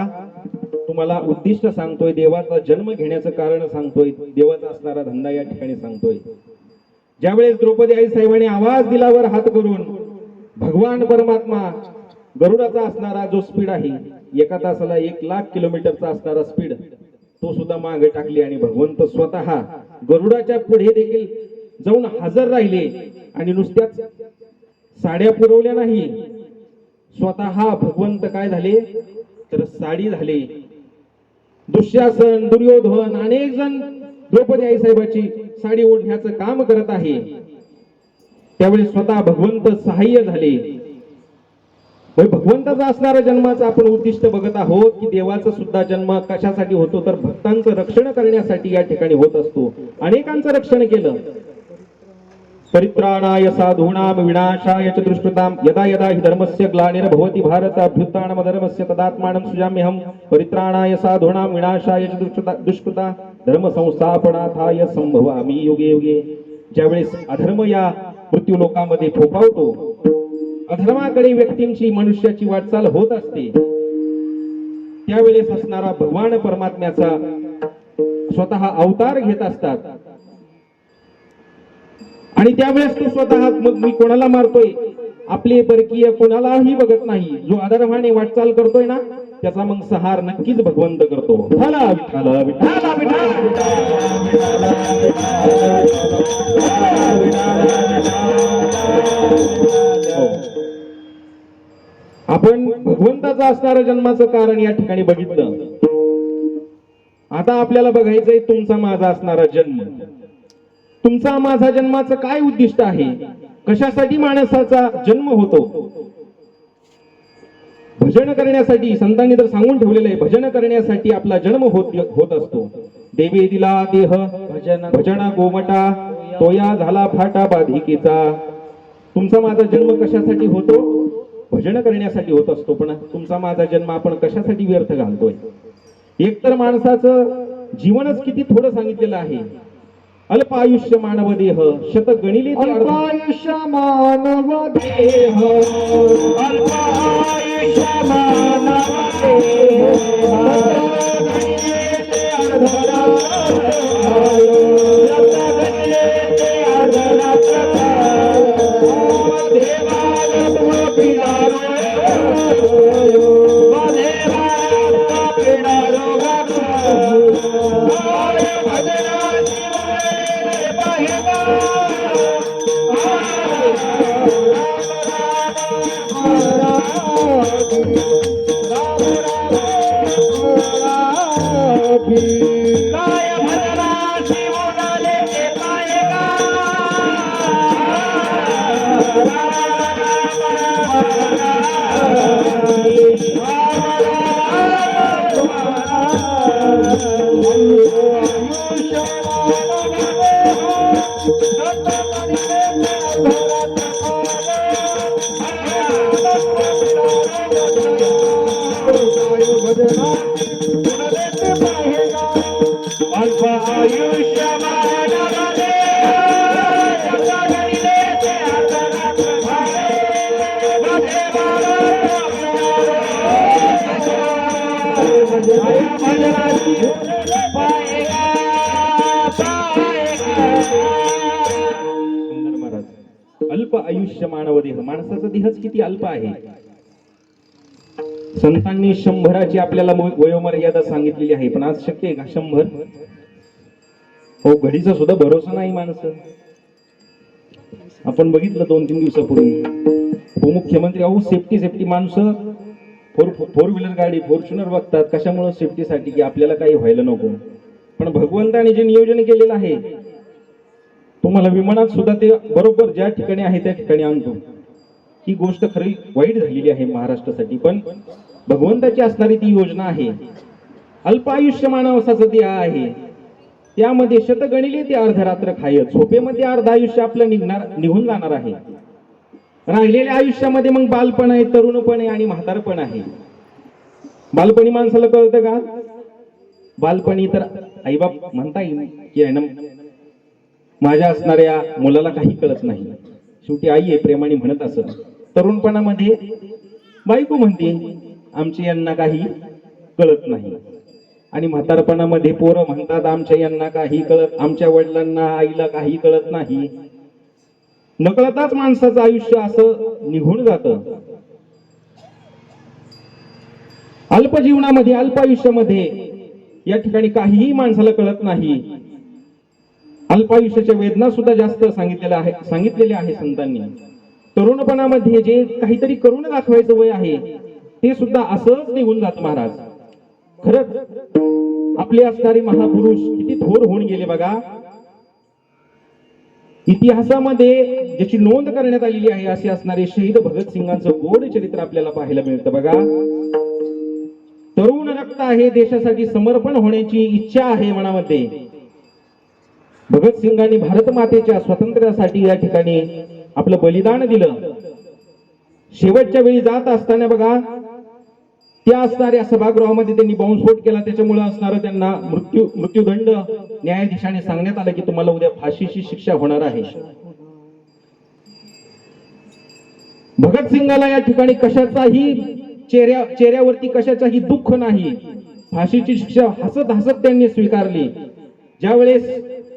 तुम्हाला उद्दिष्ट सांगतोय, देवाचा जन्म घेण्याचं कारण सांगतोय, देवाचा असणारा धंदा या ठिकाणी सांगतोय. ज्यावेळेस द्रौपदी आई साहेबांनी आवाज दिलावर हात करून भगवान परमात्मा गरुडाचा असणारा जो स्पीड आहे एका तासाला 1,00,000 किलोमीटरचा असणारा स्पीड तो सुद्धा मागे टाकली आणि भगवंत स्वतः गरुडाच्या पुढे देखील जाऊन हजर राहिले आणि नुसत्याच साड्या पुरवल्या नाही, स्वतः भगवंत काय झाले तर साडी झाले. दुःशासन, दुर्योधन अनेक जण द्रौपदी आईसाहेबाची साडी ओढण्याचं काम करत आहे, त्यावेळी स्वतः भगवंत सहाय्य झाले. भगवंताचा असणारा जन्माचं आपण उद्दिष्ट बघत आहोत की देवाचा सुद्धा जन्म कशासाठी होतो तर भक्तांचं रक्षण करण्यासाठी या ठिकाणी होत असतो. अनेकांचं रक्षण केलं. परित्राणाय साधूनां विनाशाय च दुष्कृतां यदा यदा हि धर्मस्य ग्लानिर्भवति भारत अभ्युत्थानमधर्मस्य तदात्मानं सृजाम्यहं परित्राणाय साधूनां विनाशाय च दुष्कृता धर्म संस्थापनार्थाय संभवामि युगे युगे. ज्यावेळेस अधर्म या मृत्यू लोकांमध्ये फोफावतो, अधर्माकडे व्यक्तींची मनुष्याची वाटचाल होत असते, त्यावेळेस असणारा भगवान परमात्म्याचा स्वतः अवतार घेत असतात आणि त्यावेळेस तो स्वतः मग मी कोणाला मारतोय आपले परकीय कोणालाही बघत नाही. जो अधर्माने वाटचाल करतोय ना त्याचा मग सहार नक्कीच भगवंत करतो. विठ्ठला विठ्ठला विठ्ठला आपण भगवंताचं असणारं जन्माचं कारण या ठिकाणी बघितलं. आता आपल्याला बघायचंय तुमचा माझा असणारा जन्म. तुमचा माझा जन्माचं काय उद्दिष्ट आहे, कशासाठी माणसाचा जन्म होतो? भजन करण्यासाठी. संतांनी तर सांगून ठेवलेलं आहे भजन करण्यासाठी आपला जन्म होत असतो. देवी दिला देह भजन गोमटा तोया झाला फाटा बाधिकेचा. तुमचा माझा जन्म कशासाठी होतो? भजन करण्यासाठी होत असतो. पण तुमचा माझा जन्म आपण कशासाठी व्यर्थ घालतोय? एकतर माणसाचं जीवनच किती थोडं सांगितलेलं आहे. अल्प आयुष्य मानव देह शत गणिले अल्प आयुष्य मानव देह अल्प आयुष्य मानव अल्प आयुष्य मानव देह. माणसाचा देहच किती अल्प आहे. संतांनी 100ची आपल्याला वयोमर्यादा सांगितलेली आहे, पण आज शक्य आहे का 100? हो, घडीचा सुद्धा भरोसा नाही माणसं. आपण बघितलं 2-3 दिवसापूर्वी उपमुख्यमंत्री सेफ्टी माणसं फोर व्हीलर गाडी फॉर्च्युनर बघतात. कशामुळे? सेफ्टीसाठी, की आपल्याला काही व्हायला नको. पण भगवंताने जे नियोजन केलेलं आहे तुम्हाला विमानात सुद्धा ते बरोबर ज्या ठिकाणी आहे त्या ठिकाणी आणतो. ही गोष्ट खरी वाईट झालेली आहे महाराष्ट्रासाठी, पण भगवंताची असणारी ती योजना आहे. अल्प आयुष्य मानवाचं ते आहे, त्यामध्ये शतगणिले ते अर्धरात्र खाय. झोपेमध्ये अर्ध आयुष्य आपलं निघून जाणार आहे. राहिलेल्या आयुष्यामध्ये मग बालपण आहे, तरुणपण आहे आणि म्हातारपण आहे. बालपणी माणसाला कळतं का? बालपणी तर आईबाप म्हणता येईल की आहे ना, माझ्या असणाऱ्या मुलाला काही कळत नाही, शेवटी आई आहे प्रेमाने म्हणत असत. तरुणपणामध्ये बायको म्हणते आमच्या यांना काही कळत नाही, आणि म्हातारपणामध्ये पोरं म्हणतात आमच्या यांना काही कळत, आमच्या वडिलांना आईला काही कळत नाही. नकळतच माणसाचं आयुष्य असं निघून जातं. अल्पजीवनामध्ये अल्पायुष्यामध्ये या ठिकाणी काहीही माणसाला कळत नाही. अल्पायुष्याच्या वेदना सुद्धा जास्त सांगितलेल्या आहे संतांनी. तरुणपणामध्ये जे काहीतरी करून दाखवायचं वय आहे ते सुद्धा असंच निघून जात महाराज. खरंच आपले असणारे महापुरुष किती थोर होऊन गेले बघा. इतिहासामध्ये ज्याची नोंद करण्यात आलेली आहे असे असणारे शहीद भगतसिंगांचं गोड चरित्र आपल्याला पाहायला मिळतं बघा. तरुण रक्त आहे, देशासाठी समर्पण होण्याची इच्छा आहे मनामध्ये. भगतसिंगांनी भारत मातेच्या स्वातंत्र्यासाठी या ठिकाणी आपलं बलिदान दिलं. शेवटच्या वेळी जात असताना बघा त्या असणाऱ्या सभागृहामध्ये त्यांनी बॉम्बस्फोट केला. त्याच्यामुळे असणारं त्यांना मृत्यूदंड न्यायाधीशाने सांगण्यात आलं की तुम्हाला उद्या फाशीची शिक्षा होणार आहे. भगतसिंगाला या ठिकाणी कशाचाही चेहऱ्यावरती कशाचाही दुःख नाही. फाशीची शिक्षा हसत हसत त्यांनी स्वीकारली. ज्यावेळेस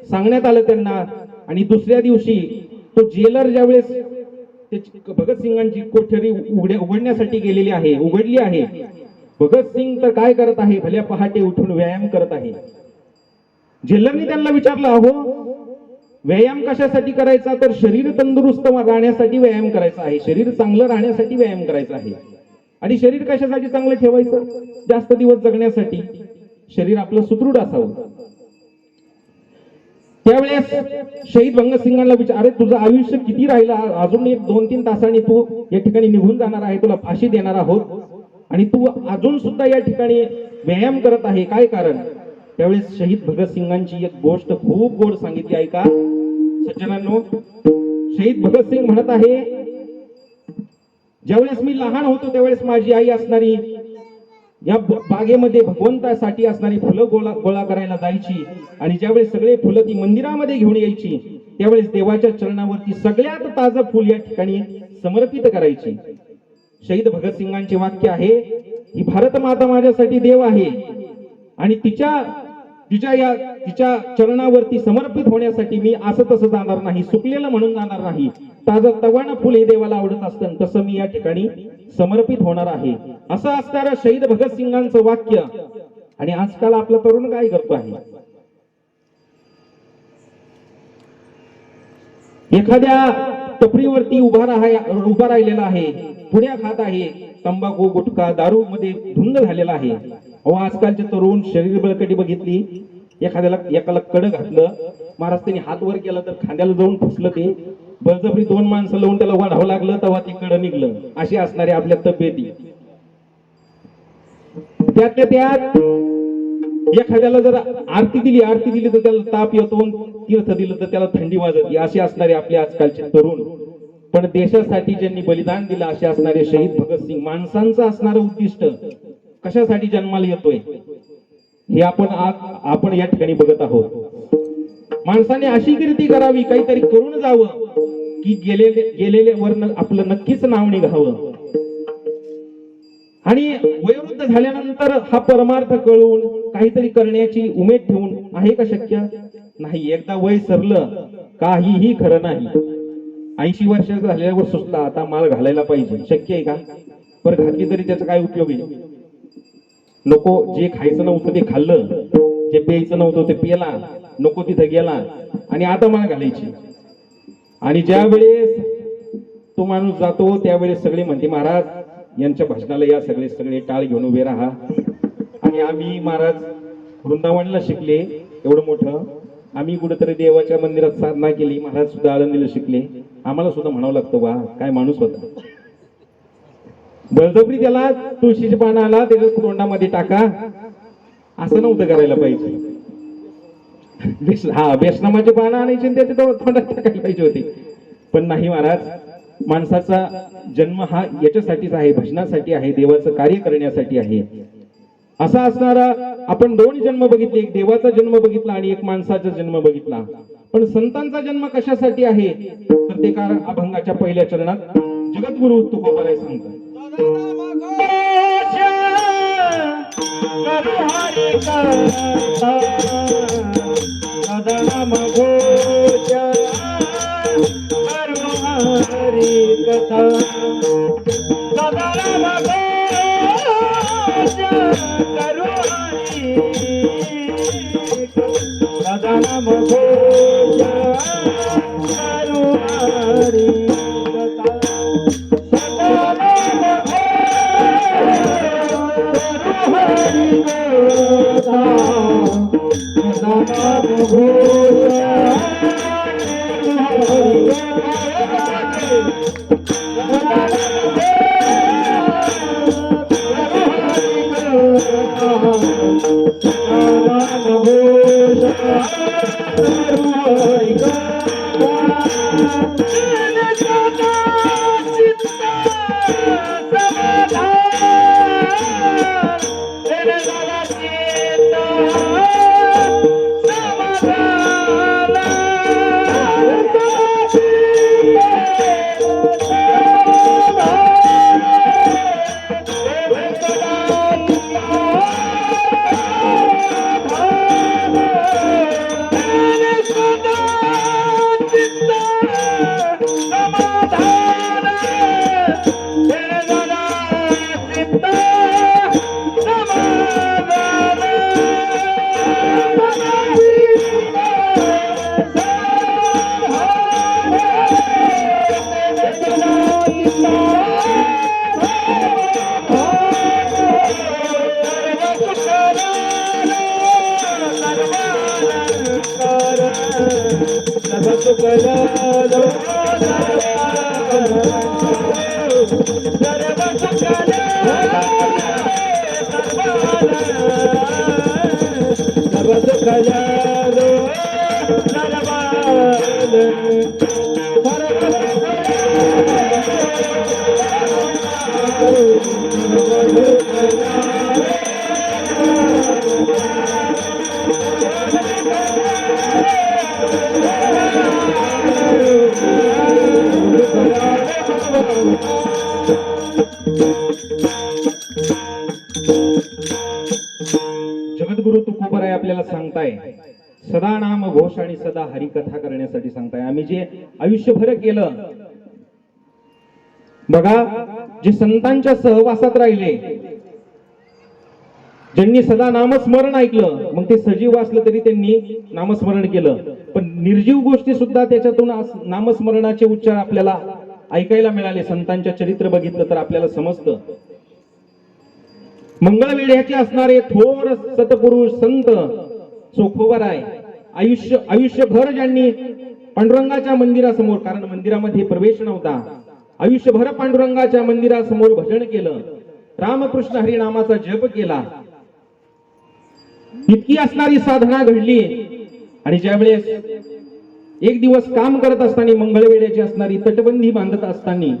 सांगण्यात आलं त्यांना आणि दुसऱ्या दिवशी तो जेलर ज्यावेळेस भगतसिंगांची कोठडी उघडण्यासाठी उघडली आहे. भगतसिंग तर काय करत आहे, भल्या पहाटे उठून व्यायाम करत आहे. जेलरनी त्यांना विचारलं, अहो व्यायाम कशासाठी करायचा? तर शरीर तंदुरुस्त राहण्यासाठी व्यायाम करायचा आहे, शरीर चांगलं राहण्यासाठी व्यायाम करायचा आहे. आणि शरीर कशासाठी चांगलं ठेवायचं? जास्त दिवस जगण्यासाठी, शरीर आपलं सुदृढ असावं. त्यावेळेस शहीद भगतसिंगांना विचार, अरे तुझं आयुष्य किती राहिलं? अजून 1-2-3 तासांनी तू या ठिकाणी निघून जाणार आहे, तुला फाशी देणार आहोत आणि तू अजून सुद्धा या ठिकाणी व्यायाम करत आहे, काय कारण? त्यावेळेस शहीद भगतसिंगांची एक गोष्ट खूप गोड सांगितली आहे का सज्जनांनो. शहीद भगतसिंग म्हणत आहे, ज्यावेळेस मी लहान होतो त्यावेळेस माझी आई असणारी या बागेमध्ये भगवंतासाठी असणारी फुलं गोळा करायला जायची आणि ज्यावेळेस सगळे फुलं ती मंदिरामध्ये घेऊन यायची त्यावेळेस देवाच्या चरणावरती सगळ्यात ताजं फुल या ठिकाणी समर्पित करायची. शहीद भगतसिंगांचे वाक्य आहे, ही भारत माता माझ्यासाठी देव आहे आणि तिच्या चरणावरती समर्पित होण्यासाठी मी असं तसं जाणार नाही, सुकलेलं म्हणून जाणार नाही. ताजं तवानं फुल हे देवाला आवडत असतं तसं मी या ठिकाणी समर्पित होणार आहे. असं असणारं शहीद भगतसिंगांचं वाक्य. आणि आजकाल आपला तरुण काय करतो आहे? एखाद्या टपरीवरती उभा राहिलेला आहे, पुड्या खात आहे, तंबाखू गुटखा दारू मध्ये धुंद झालेला आहे. अहो आजकालचे तरुण शरीर बळकटी बघितली, एकाला कड घातलं महाराज, त्यांनी हात वर केला तर खांद्याला जाऊन फुसलं, ते बळजबरी 2 माणसं लावून त्याला वाढावं लागलं तेव्हा ते कड निघलं. अशी असणारे आपल्या तब्येती. त्यातल्या त्यात एखाद्याला जर आरती दिली तर त्याला ताप येतो, तीर्थ दिलं तर त्याला थंडी वाजते. असे असणारे आपले आजकालचे तरुण. पण देशासाठी ज्यांनी बलिदान दिलं असे असणारे शहीद भगतसिंग, माणसांचं असणारं उद्दिष्ट कशासाठी जन्माला येतोय हे आपण या ठिकाणी बघत आहोत. माणसाने अशी कीर्ती करावी, काहीतरी करून जावं की गेलेले वर्ण आपलं नक्कीच नाव निघावं. आणि वयोवृद्ध झाल्यानंतर हा परमार्थ कळून काहीतरी करण्याची उमेद ठेवून आहे का शक्य? नाही. एकदा वय सरलं काहीही खरं नाही. 80 वर्षाचं झाल्यावर सुचला आता माळ घालायला पाहिजे, शक्य आहे का? पर घातली तरी त्याचा काय उपयोग आहे? नको, जे खायचं नव्हतं ते खाल्लं, जे प्यायचं नव्हतं ते पिला, नको तिथं गेला आणि आता माळ घालायची. आणि ज्या वेळेस तो माणूस जातो त्यावेळेस सगळे म्हणते, महाराज यांच्या भाषणाला या, सगळे टाळ घेऊन उभे राहा. आणि आम्ही महाराज वृंदावनला शिकले, एवढं मोठं आम्ही कुठेतरी देवाच्या मंदिरात साधना केली, महाराज सुद्धा आळंदीला शिकले, आम्हाला सुद्धा म्हणावं लागतं वा काय माणूस होता. बळजबरी त्याला तुळशीच्या पानाला त्याच्या तोंडामध्ये टाका असं नव्हतं करायला पाहिजे. बेसनामाचे पानं आणायचे त्याच्या तोंडात टाकायला पाहिजे होते. पण नाही महाराज, माणसाचा जन्म हा याच्यासाठीच आहे, भजनासाठी आहे, देवाचं कार्य करण्यासाठी आहे. असा असणारा आपण 2 जन्म बघितले, एक देवाचा जन्म बघितला आणि एक माणसाचा जन्म बघितला. पण संतांचा जन्म कशासाठी आहे तर ते कारण अभंगाच्या पहिल्या चरणात जगद्गुरु तुकोबाराय सांगतात. कथा करू हरी सदा नाम घोष करू हरी सदा नाम जगद्गुरु तुकोबराय आपल्याला सांगताय सदा नाम घोष आणि सदा हरिकथा करण्यासाठी सांगताय. आम्ही जे आयुष्यभर केलं बघा, जे संतांच्या सहवासात राहिले, ज्यांनी सदा नामस्मरण ऐकलं, मग ते सजीव असलं तरी त्यांनी नामस्मरण केलं, पण निर्जीव गोष्टी सुद्धा त्याच्यातून नामस्मरणाचे उच्चार आपल्याला ऐकायला मिळाले. संतांच्या चरित्र बघितलं तर आपल्याला समजतं. मंगळवेढ्याचे असणारे थोर सतपुरुष संत चोखोबराय आयुष्यभर ज्यांनी पांडुरंगाच्या मंदिरासमोर, कारण मंदिरामध्ये प्रवेश नव्हता, आयुष्यभर पांडुरंगाच्या मंदिरासमोर भजन केलं, रामकृष्ण हरी नामाचा जप केला, इतकी असणारी साधना घडली. आणि ज्यावेळेस एक दिवस काम करत असताना, मंगळवेढ्याची असणारी तटबंदी बांधत असताना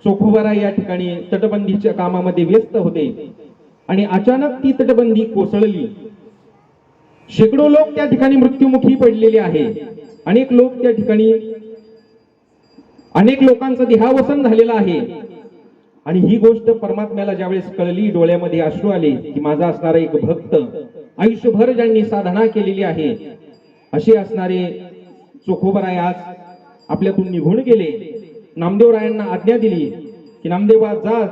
चोखोबराय या ठिकाणी तटबंदीच्या कामामध्ये व्यस्त होते आणि अचानक ती तटबंदी कोसळली. शेकडो लोक त्या ठिकाणी मृत्युमुखी पडलेले आहे. अनेक लोकांचं देहावसन झालेलं आहे. आणि ही गोष्ट परमात्म्याला ज्यावेळेस कळली, डोळ्यामध्ये अश्रू आले की माझा असणारा एक भक्त, आयुष्यभर ज्यांनी साधना केलेली आहे, असे असणारे चोखोबराय आज आपल्यातून निघून गेले. नामदेवरायांना आज्ञा दिली की नामदेवा जा,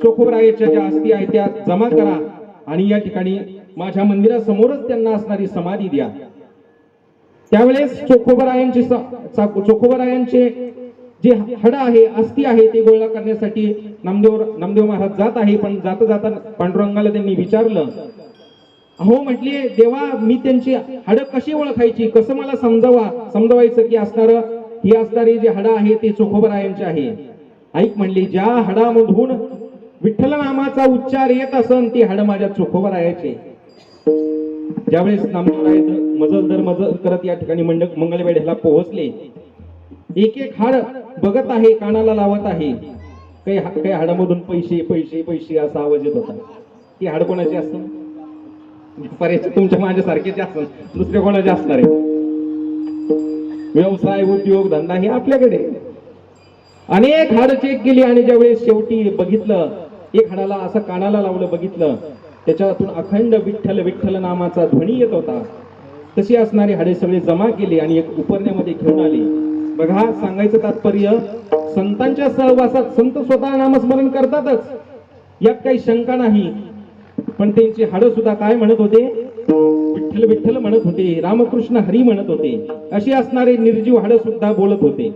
चोखोबरायाच्या ज्या अस्थी आहेत त्या जमा करा आणि या ठिकाणी माझ्या मंदिरासमोरच त्यांना असणारी समाधी द्या. त्यावेळेस चोखोबरायांचे जे हड आहे, अस्थी आहे, ते गोळा करण्यासाठी नामदेव महाराज जात आहे. पण जाता जाता पांडुरंगाला त्यांनी विचारलं, अहो म्हटले देवा, मी त्यांची हड कशी ओळखायची, कसं मला समजवायचं की ही असणारी जे हड आहे ते चोखोबरायांचे आहे. ऐक म्हणली, ज्या हडामधून विठ्ठल नामाचा उच्चार येत असन ती हड माझ्या चोखोबरायाचे. ज्यावेळेस नामदेवराय मजल करत या ठिकाणी मंगळवेढ्याला पोहोचले, एक एक हाड बघत आहे, कानाला लावत आहे. काही हाडामधून पैसे पैसे पैसे असा आवाज येत होता. ती हाड कोणाची असतं? बरेच तुमच्या माझ्यासारखेच असतात, दुसरे कोणाचे असणार आहे? व्यवसाय, उद्योग, धंदा हे आपल्याकडे. अनेक हाड चेक केली आणि ज्यावेळेस शेवटी बघितलं, एक हाडाला असं कानाला लावलं, बघितलं त्याच्यातून अखंड विठ्ठल विठ्ठल नामाचा ध्वनी येत होता. तशी असणारी हाडे सगळे जमा केली आणि एक उपरण्यामध्ये घेऊन आली. बघा, सांगायचं तात्पर्य, संतांच्या सहवासात संत स्वतः नामस्मरण करतातच, यात काही शंका नाही. पण त्यांची हाडं सुद्धा काय म्हणत होते? विठ्ठल विठ्ठल म्हणत होते, रामकृष्ण हरी म्हणत होते. अशी असणारे निर्जीव हाडं सुद्धा बोलत होते.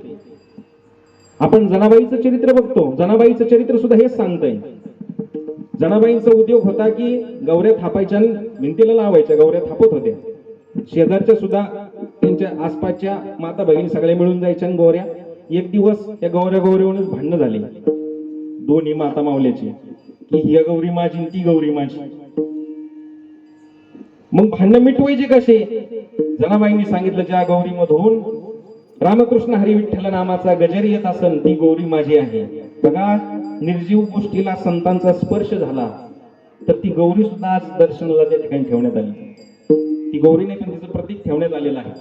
आपण जनाबाईचं चरित्र बघतो, जनाबाईचं चरित्र सुद्धा हेच सांगतंय. जनाबाईंचा उद्योग होता की गौऱ्या थापायच्या आणि भिंतीला लावायच्या, गौऱ्या थापत होत्या. शेजारच्या सुद्धा त्यांच्या आसपासच्या माता बहिणी सगळ्या मिळून जायच्या आणि गौऱ्या. एक दिवस त्या गौऱ्यावरूनच भांडणं झाली दोन्ही माता मावल्याची, की ही गौरी माझी आणि ती गौरी माझी. मग भांडणं मिटवायचे कसे? जनाबाईंनी सांगितलं, ज्या गौरी मधून रामकृष्ण हरी विठ्ठल नामाचा गजर येत असन ती गौरी माझी आहे. बघा, निर्जीव गोष्टीला संतांचा स्पर्श झाला तर ती गौरी सुद्धा आज दर्शनाला त्या ठिकाणी ठेवण्यात आली. ती गौरी नाही पण तिचं प्रतीक ठेवण्यात आलेलं आहे.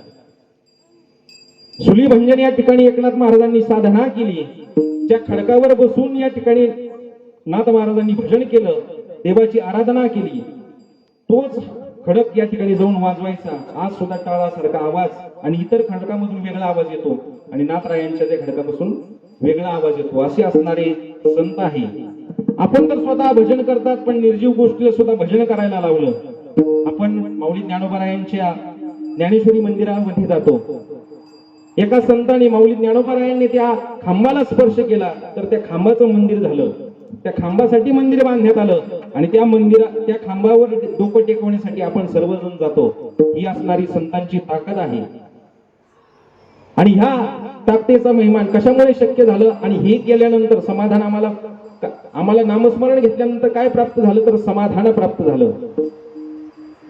सुलीभंजन या ठिकाणी एकनाथ महाराजांनी साधना केली. त्या खडकावर बसून या ठिकाणी नाथ महाराजांनी भजन केलं, देवाची आराधना केली. तोच खडक या ठिकाणी जाऊन वाजवायचा. आज सुद्धा टाळासारखा आवाज आणि इतर खडकामधून वेगळा आवाज येतो आणि नाथरायांच्या त्या खडकापासून वेगळा आवाज येतो. असे असणारे संत आहे. आपण तर स्वतः भजन करतात, पण निर्जीव गोष्टीला सुद्धा भजन करायला लावलं. आपण माऊली ज्ञानोबारायांच्या ज्ञानेश्वरी मंदिरामध्ये जातो. एका संतांनी माऊली ज्ञानोबारायांनी त्या खांबाला स्पर्श केला तर त्या खांबाचं मंदिर झालं. त्या खांबासाठी मंदिर बांधण्यात आलं आणि त्या खांबावर डोकं टेकवण्यासाठी आपण सर्वजण जातो. ही असणारी संतांची ताकद आहे. आणि ह्या ताकदीचा महिमान कशामुळे शक्य झालं? आणि हे केल्यानंतर समाधान आम्हाला नामस्मरण घेतल्यानंतर काय प्राप्त झालं? तर समाधान प्राप्त झालं.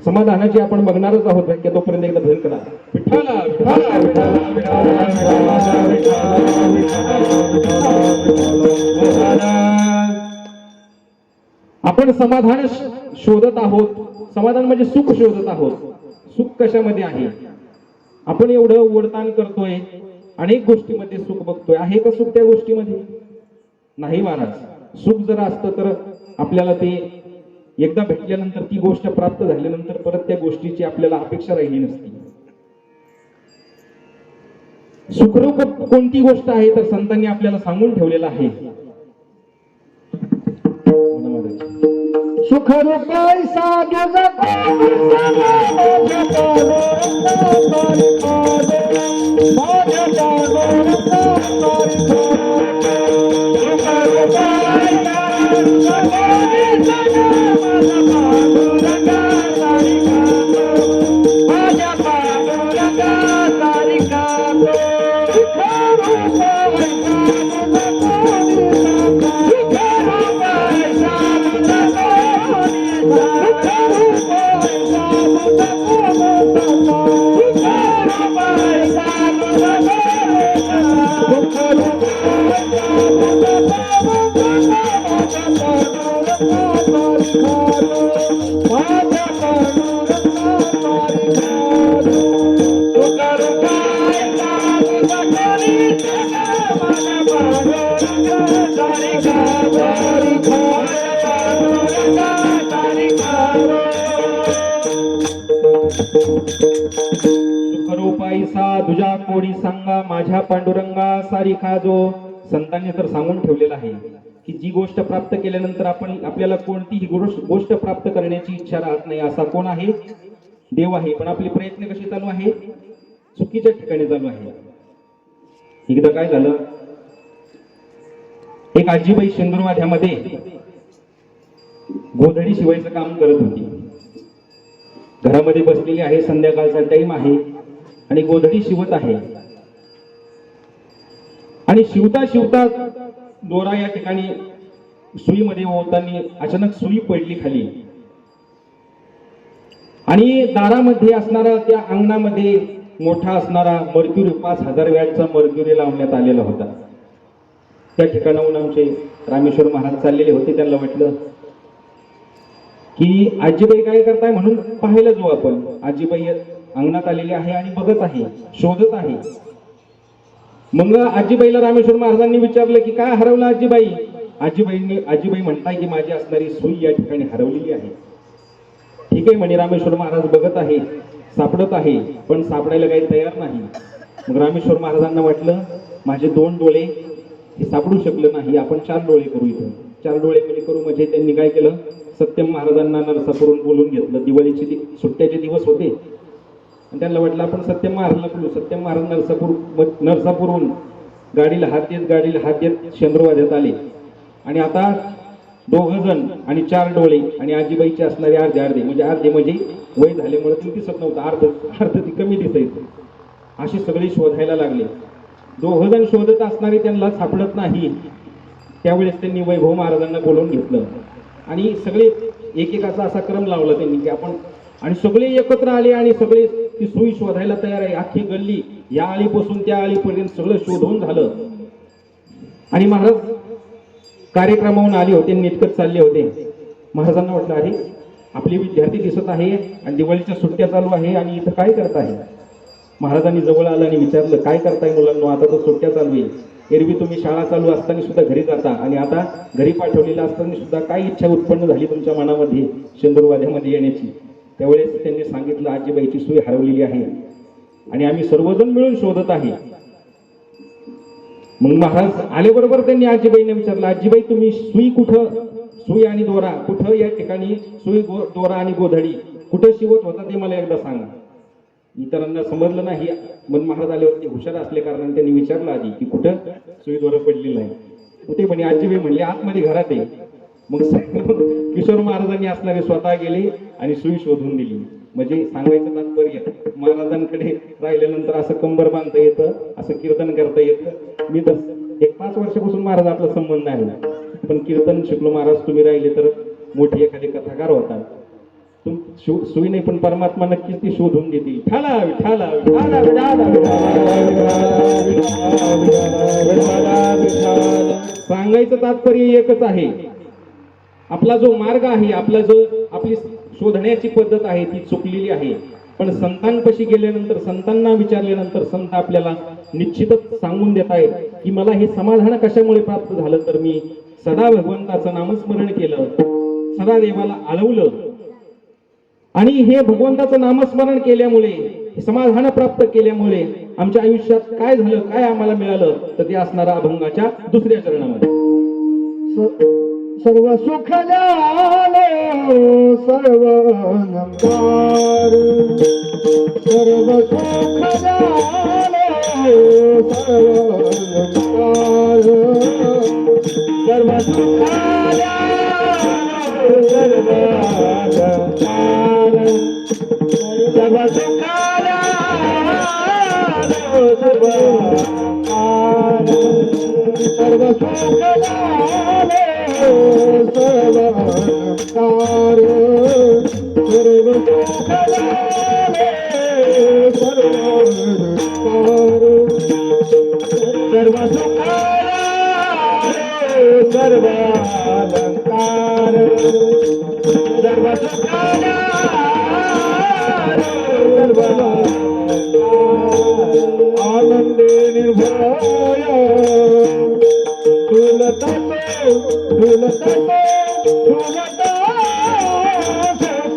समाधानाची आपण बघणारच आहोत. व्याख्या तोपर्यंत एकदा भजन करा. विठ्ठला विठ्ठला विठ्ठला. आपण समाधान शोधत आहोत. समाधान म्हणजे सुख शोधत आहोत. सुख कशामध्ये आहे? आपण एवढं ओढताण करतोय, अनेक गोष्टीमध्ये सुख बघतोय. आहे का सुख त्या गोष्टीमध्ये? नाही महाराज. सुख जर असतं तर आपल्याला ते एकदा भेटल्यानंतर, ती गोष्ट प्राप्त झाल्यानंतर परत त्या गोष्टीची आपल्याला अपेक्षा राहिली नसती. सुखरूप कोणती गोष्ट आहे तर संतांनी आपल्याला सांगून ठेवलेलं आहे. सुखरूपाई साधू सुखरूपाईसा तुझ्या कोडी सांगा माझ्या पांडुरंगा सारी खाजो. संतांनी तर सांगून ठेवलेलं आहे की जी गोष्ट प्राप्त केल्यानंतर आपल्याला कोणतीही गोष्ट प्राप्त करण्याची इच्छा राहत नाही. असा कोण आहे? देव आहे. पण आपले प्रयत्न कसे चालू आहे? चुकीच्या ठिकाणी चालू आहे. एकदा काय झालं, एक आजीबाई शेंदुरवाड्यामध्ये गोधडी शिवायचं काम करत होती. घरामध्ये बसलेली आहे, संध्याकाळचा टाइम आहे आणि गोधडी शिवत आहे. आणि शिवता शिवता दोरा या ठिकाणी सुईमध्ये ओवताना अचानक सुई पडली खाली आणि दारामध्ये असणारा त्या अंगणामध्ये मोठा असणारा मर्क्युरी 5000 वॅटचा मर्क्युरी लावण्यात आलेला होता. त्या ठिकाणाहून आमचे रामेश्वर महाराज चाललेले होते. त्यांना वाटलं की आजीबाई काय करताय म्हणून पाहायला जाऊ आपण. आजीबाई अंगणात आलेली आहे आणि बघत आहे, शोधत आहे. मग आजीबाईला रामेश्वर महाराजांनी विचारलं की काय हरवलं आजीबाई? आजीबाई म्हणताय की माझी असणारी सुई या ठिकाणी हरवलेली आहे. ठीक आहे म्हणे. रामेश्वर महाराज बघत आहे, सापडत आहे, पण सापडायला काही तयार नाही. मग रामेश्वर महाराजांना वाटलं माझे 2 डोळे हे सापडू शकलं नाही, आपण 4 डोळे करू इथं. चार डोळे मिली करू म्हणजे त्यांनी काय केलं, सत्यम महाराजांना नरसापुरून बोलून घेतलं. दिवाळीचे सुट्ट्याचे दिवस होते आणि त्यांना वाटलं आपण सत्यम महाराजला बोलू. सत्यम महाराज नरसापूरहून गाडीला हात देत शेंद्रवाद्यात आले आणि आता 2 जण आणि 4 डोळे आणि आजीबाईचे असणारे अर्धे म्हणजे वय झाल्यामुळे ती दिसत नव्हतं, अर्ध ती कमी दिसायचं. असे सगळे शोधायला लागले. 2 जण शोधत असणारे त्यांना सापडत नाही. त्यावेळेस त्यांनी वैभव महाराजांना बोलवून घेतलं आणि सगळे एकेकाचा असा क्रम लावला त्यांनी की आपण, आणि सगळे एकत्र आले आणि सगळे ती सुई शोधायला तयार आहे. अख्खी गल्ली या आळीपासून त्या आळीपर्यंत सगळं शोधून झालं आणि महाराज कार्यक्रमाहून आले होते, नेटकत चालले होते. महाराजांना वाटलं अरे आपले विद्यार्थी दिसत आहे आणि दिवाळीच्या सुट्ट्या चालू आहे आणि इथं काय करत आहे. महाराजांनी जवळ आलं आणि विचारलं काय करताय मुलांनो, आता तर सुट्ट्या चालू आहे. एरवी तुम्ही शाळा चालू असताना सुद्धा घरी जाता आणि आता घरी पाठवलेलं असताना सुद्धा काय इच्छा उत्पन्न झाली तुमच्या मनामध्ये शेंदूरवाद्यामध्ये येण्याची. त्यावेळेस त्यांनी सांगितलं आजीबाईची सुई हरवलेली आहे आणि आम्ही सर्वजण मिळून शोधत आहे. मग महाराज आल्याबरोबर त्यांनी आजीबाईंना विचारलं आजीबाई तुम्ही सुई आणि दोरा कुठं, या ठिकाणी सुई दोरा आणि गोधडी कुठं शिवत होता ते मला एकदा सांगा. इतरांना समजलं नाही. मग महाराज आल्यावरती हुशार असले कारण त्यांनी विचारलं आधी की कुठं सुई दोरा पडलेला आहे. ते म्हणे आजीबाई म्हणले आतमध्ये घरात आहे. मग किशोर महाराजांनी असणारे स्वतः गेले आणि सुई शोधून दिली. म्हणजे सांगायचं तात्पर्य महाराजांकडे राहिल्यानंतर असं कंबर बांधता येतं, असं कीर्तन करता येतं. मी तर 5 वर्षापासून महाराज आपला संबंध आहे, पण कीर्तन शिकलो महाराज. तुम्ही राहिले तर मोठी एखादी कथाकार होता. सुई नाही पण परमात्मा नक्कीच ती शोधून देतील. ठाला विठाला विठाला विठाला विठाला. सांगायचं तात्पर्य एकच आहे, आपला जो मार्ग आहे, आपली शोधण्याची पद्धत आहे ती चुकलेली आहे. पण संतांपाशी गेल्यानंतर, संतांना विचारल्यानंतर संत आपल्याला निश्चितच सांगून देत आहेत की मला हे समाधान कशामुळे प्राप्त झालं, तर मी सदा भगवंताचं नामस्मरण केलं, सदा देवाला आळवलं आणि हे भगवंताचं नामस्मरण केल्यामुळे, समाधान प्राप्त केल्यामुळे आमच्या आयुष्यात काय झालं, काय आम्हाला मिळालं, तर ते असणारा अभंगाच्या 2ऱ्या चरणामध्ये सर्व सुख झाले सर्व नमस्कार, सर्व सुख झाले सर्व नमस्कार, सर्व सुख सर्व नमस्कार, सर्व सुख सर्व नमस्कार, सर्व सुख झाले सर्व नमस्कार, सर्व सुख झाले सर्व नमस्कार, सर्व सुख सर्व अलंकार, सर्व सुख सर्व आनंदे निर्भय झुलता झुलता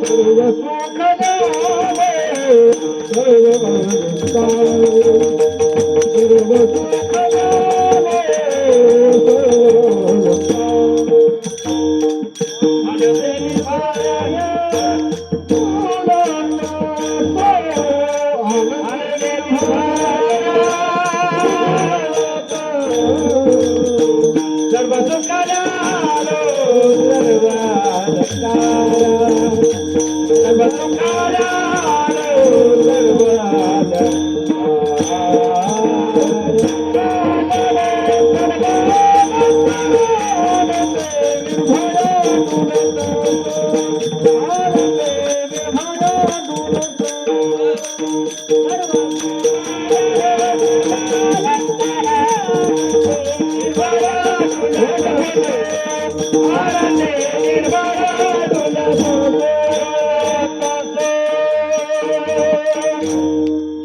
सर्व सुख झाले सर्व अलंकार, सर्व सुख झाले सर्व अलंकार, आनंदे निर्भय सर्व सुखाला सर्व सर्व सुखाला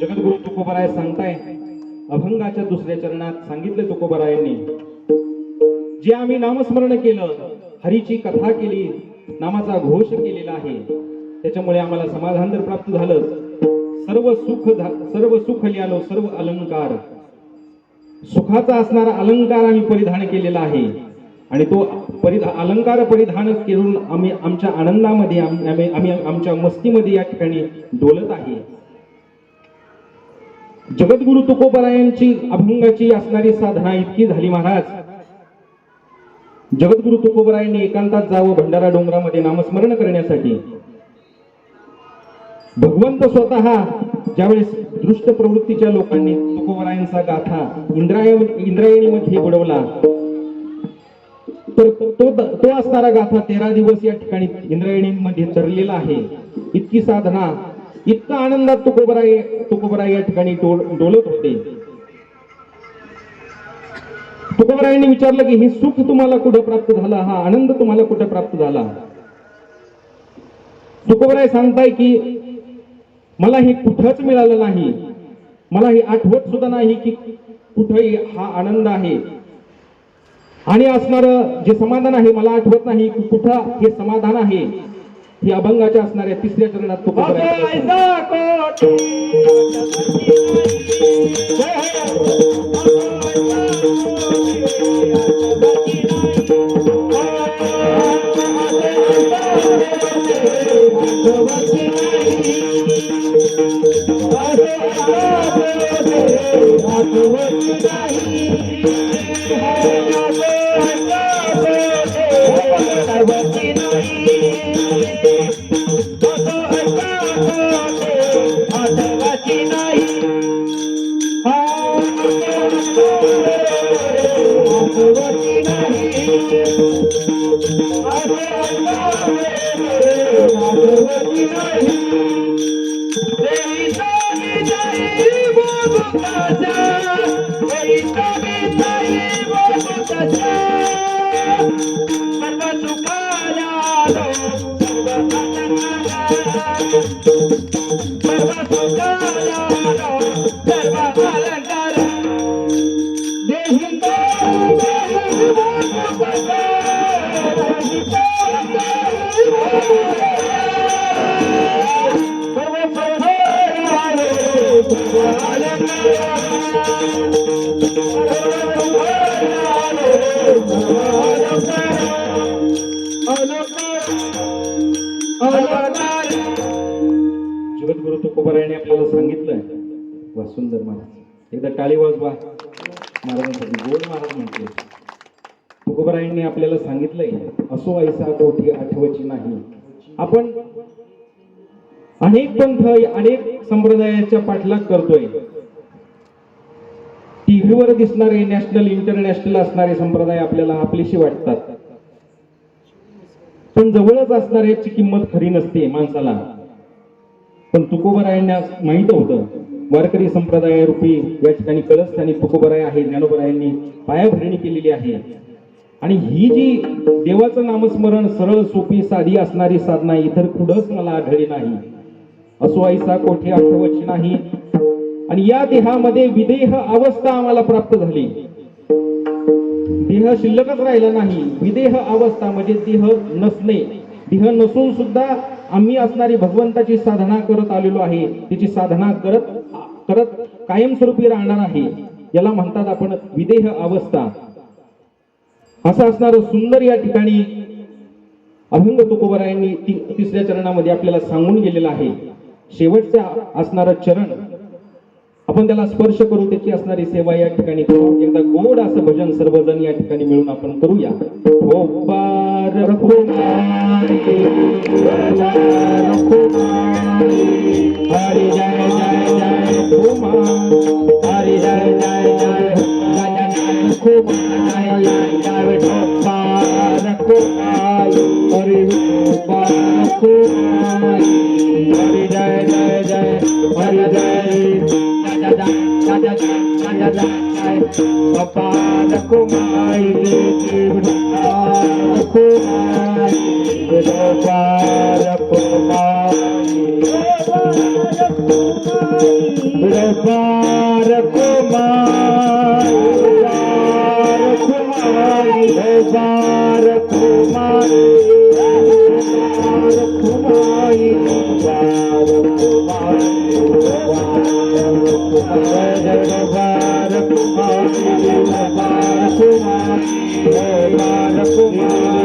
जगद्गुरु तुकोबराय सांगताय, अभंगाच्या 2ऱ्या चरणात सांगितले तुकोबरायांनी, जे आम्ही नामस्मरण केलं, हरीची कथा केली, नामाचा घोष केलेला आहे, त्याच्यामुळे आम्हाला समाधान तर प्राप्त झालं, सर्व सुख लिहालो, सर्व अलंकार, सुखाचा असणारा अलंकार आम्ही परिधान केलेला आहे आणि तो अलंकार परिधान करून आम्ही आमच्या आनंदामध्ये आम्ही आमच्या मस्तीमध्ये या ठिकाणी डोलत आहे. जगद्गुरु तुकोबरायांची अभंगाची असणारी साधना इतकी झाली महाराज. जगद्गुरु तुकोबरायांनी एकांतात जावं भंडारा डोंगरामध्ये नामस्मरण करण्यासाठी. भगवंत स्वतः ज्यावेळेस दृष्ट प्रवृत्तीच्या लोकांनी तुकोबरायांचा गाथा इंद्रायणीमध्ये बुडवला, तर तो असणारा गाथा 13 दिवस या ठिकाणी इंद्रायणीमध्ये तरलेला आहे. इतकी साधना, इतका आनंदात तुकोबराय या ठिकाणी डोलत होते. तुकोबरायांनी विचारलं की हे सुख तुम्हाला कुठे प्राप्त झाला, हा आनंद तुम्हाला कुठे प्राप्त झाला. तुकोबराय सांगताय की मला हे कुठंच मिळालं नाही, मला हे आठवत सुद्धा नाही की कुठेही हा आनंद आहे आणि असणार जे समाधान आहे मला आठवत नाही की कुठं हे समाधान आहे. हे अभंगाच्या असणाऱ्या 3ऱ्या चरणात तुकोबराय जगद्गुरु तुकोबरायांनी आपल्याला सांगितलंय. वा सुंदर महाराज, एकदा टाळी वाजवा महाराजांसाठी. गोड महाराज म्हटले तुकोबरायांनी आपल्याला सांगितलंय, असो ऐसा कोठी आठवची नाही. आपण अनेक पंथ अनेक संप्रदायाच्या पाठलाग करतोय. टीव्हीवर दिसणारे नॅशनल इंटरनॅशनल असणारे संप्रदाय आपल्याला आपलीशी वाटतात, पण जवळच असणाऱ्याची किंमत खरी नसते माणसाला. पण तुकोबरायांना माहित होतं वारकरी संप्रदाय रूपी या ठिकाणी कळस्थानी तुकोबराय आहे, ज्ञानोबरायांनी पायाभरणी केलेली आहे. आणि ही जी देवाचं नामस्मरण सरळ सोपी साधी असणारी साधना इतर कुठंच मला आढळली नाही. असो ऐसा कोठे आठवची नाही. आणि या देहामध्ये विदेह अवस्था आम्हाला प्राप्त झाली. देह शिल्लकच राहिला नाही. विदेह अवस्था म्हणजे देह नसणे. देह नसून सुद्धा आम्ही असणारी भगवंताची साधना करत आलेलो आहे. तिची साधना करत करत कायमस्वरूपी राहणार आहे. याला म्हणतात आपण विदेह अवस्था. असं असणारं सुंदर या ठिकाणी अभंग तुकोबरायांनी 3ऱ्या चरणामध्ये आपल्याला सांगून गेलेला आहे. शेवटचा असणारं चरण आपण त्याला स्पर्श करू, त्याची असणारी सेवा या ठिकाणी करू. एकदा गोड असं भजन सर्वजण या ठिकाणी मिळून आपण करूया. हरी जय जय जय हरी जय जय जय हरी जय जय जय हरी जय Bapana kumai Bapana kumai Bapana kumai Bapana kumai Bapana kumai Kumar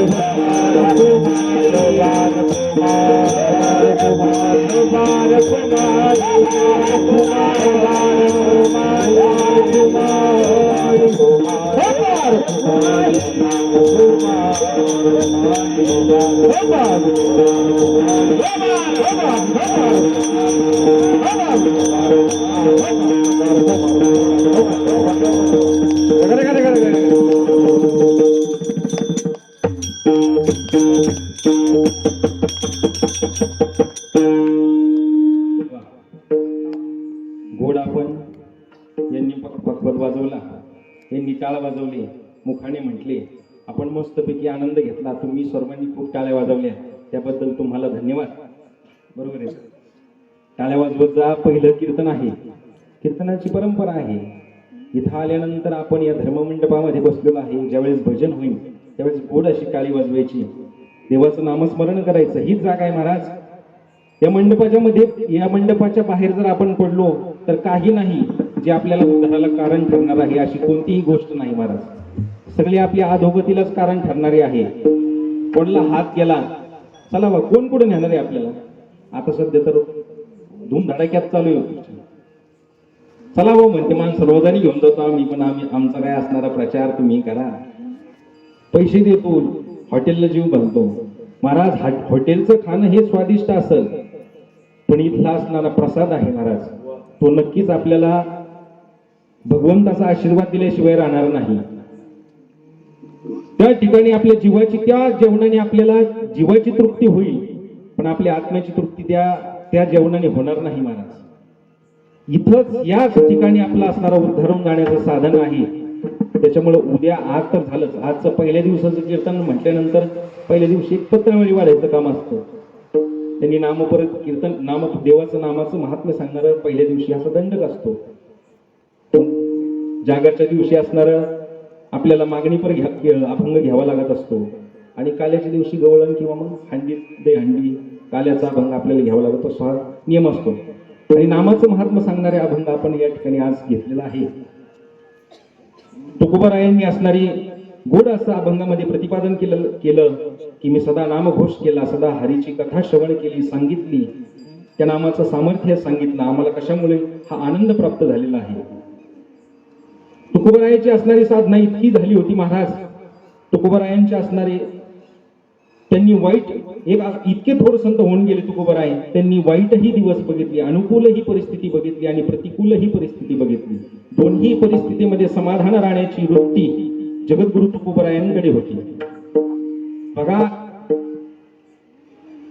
घोडा पण यांनी पकपक वाजवला, यांनी टाळ वाजवली, मुखाने म्हटले, आपण मस्तपैकी आनंद घेतला, तुम्ही सर्वांनी खूप टाळ्या वाजवल्या, त्याबद्दल तुम्हाला धन्यवाद. बरोबर आहे. टाळ्या वाजवत जा. पहिलं कीर्तन आहे, कीर्तनाची परंपरा आहे. इथं आल्यानंतर आपण या धर्ममंडपामध्ये बसलेलो आहे. ज्यावेळेस भजन होईल त्यावेळेस गोड अशी टाळी वाजवायची, देवाचं नामस्मरण करायचं. हीच जागा आहे महाराज. या मंडपाच्या मध्ये, या मंडपाच्या बाहेर जर आपण पडलो तर काही नाही जे आपल्याला उद्धाराला कारण ठरणार आहे अशी कोणतीही गोष्ट नाही महाराज. सगळे आपल्या अधोगतीलाच कारण ठरणारे आहे. कोणला हात गेला, चला बा, कोण कुठे नेणार आहे आपल्याला. आता सध्या तर धूमधडाक्यात चालू आहे. चला भाऊ म्हणते माणसं, रोजानी घेऊन जातो आम्ही, पण आमचा काय असणारा प्रचार तुम्ही करा. पैसे देतो, हॉटेलला जीव घालतो महाराज. हॉटेलचं खाणं हे स्वादिष्ट असेल, पण इथला असणारा प्रसाद आहे महाराज, तो नक्कीच आपल्याला भगवंताचा आशीर्वाद दिल्याशिवाय राहणार नाही. त्या ठिकाणी आपल्या जीवाची, त्या जेवणाने आपल्याला जीवाची तृप्ती होईल, पण आपल्या आत्म्याची तृप्ती त्या जेवणाने होणार नाही महाराज. इथंच याच ठिकाणी आपला असणारा उद्धारून जाण्याचं साधन आहे. त्याच्यामुळे उद्या, आज तर झालंच, आजचं पहिल्या दिवसाचं कीर्तन म्हटल्यानंतर पहिल्या दिवशी एक पत्रावळी वाढायचं काम असतं. त्यांनी नामपरत कीर्तन, देवाचं नामाचं महात्म्य सांगणारा पहिल्या दिवशी असा दंडक असतो. जागरच्या दिवशी असणार आपल्याला मागणी पर अभंग घ्यावा लागत असतो, आणि काल्याच्या दिवशी गवळण किंवा मग हंडी, दहीहंडी, काल्याचा अभंग आपल्याला घ्यावा लागतो. असा नियम असतो. आणि नामाचं महात्म्य सांगणारे अभंग आपण या ठिकाणी आज घेतलेला आहे. तुकोबारायांनी असणारी गोड असं अभंगामध्ये प्रतिपादन केलं की मी सदा नामघोष केला, सदा हरीची कथा श्रवण केली, सांगितली, त्या नामाचं सामर्थ्य सांगितलं, आम्हाला कशामुळे हा आनंद प्राप्त झालेला आहे. तुकोबारायांची असणारी साधना इतकी झाली होती महाराज. तुकोबारायांची असणारे, त्यांनी वाईट, एक इतके थोर संत होऊन गेले तुकोबाराय, त्यांनी वाईटही दिवस बघितले, अनुकूलही परिस्थिती बघितली आणि प्रतिकूलही परिस्थिती बघितली. दोन्ही परिस्थितीमध्ये समाधान राहण्याची वृत्ती जगद्गुरु तुकोबारायांकडे होती. बघा,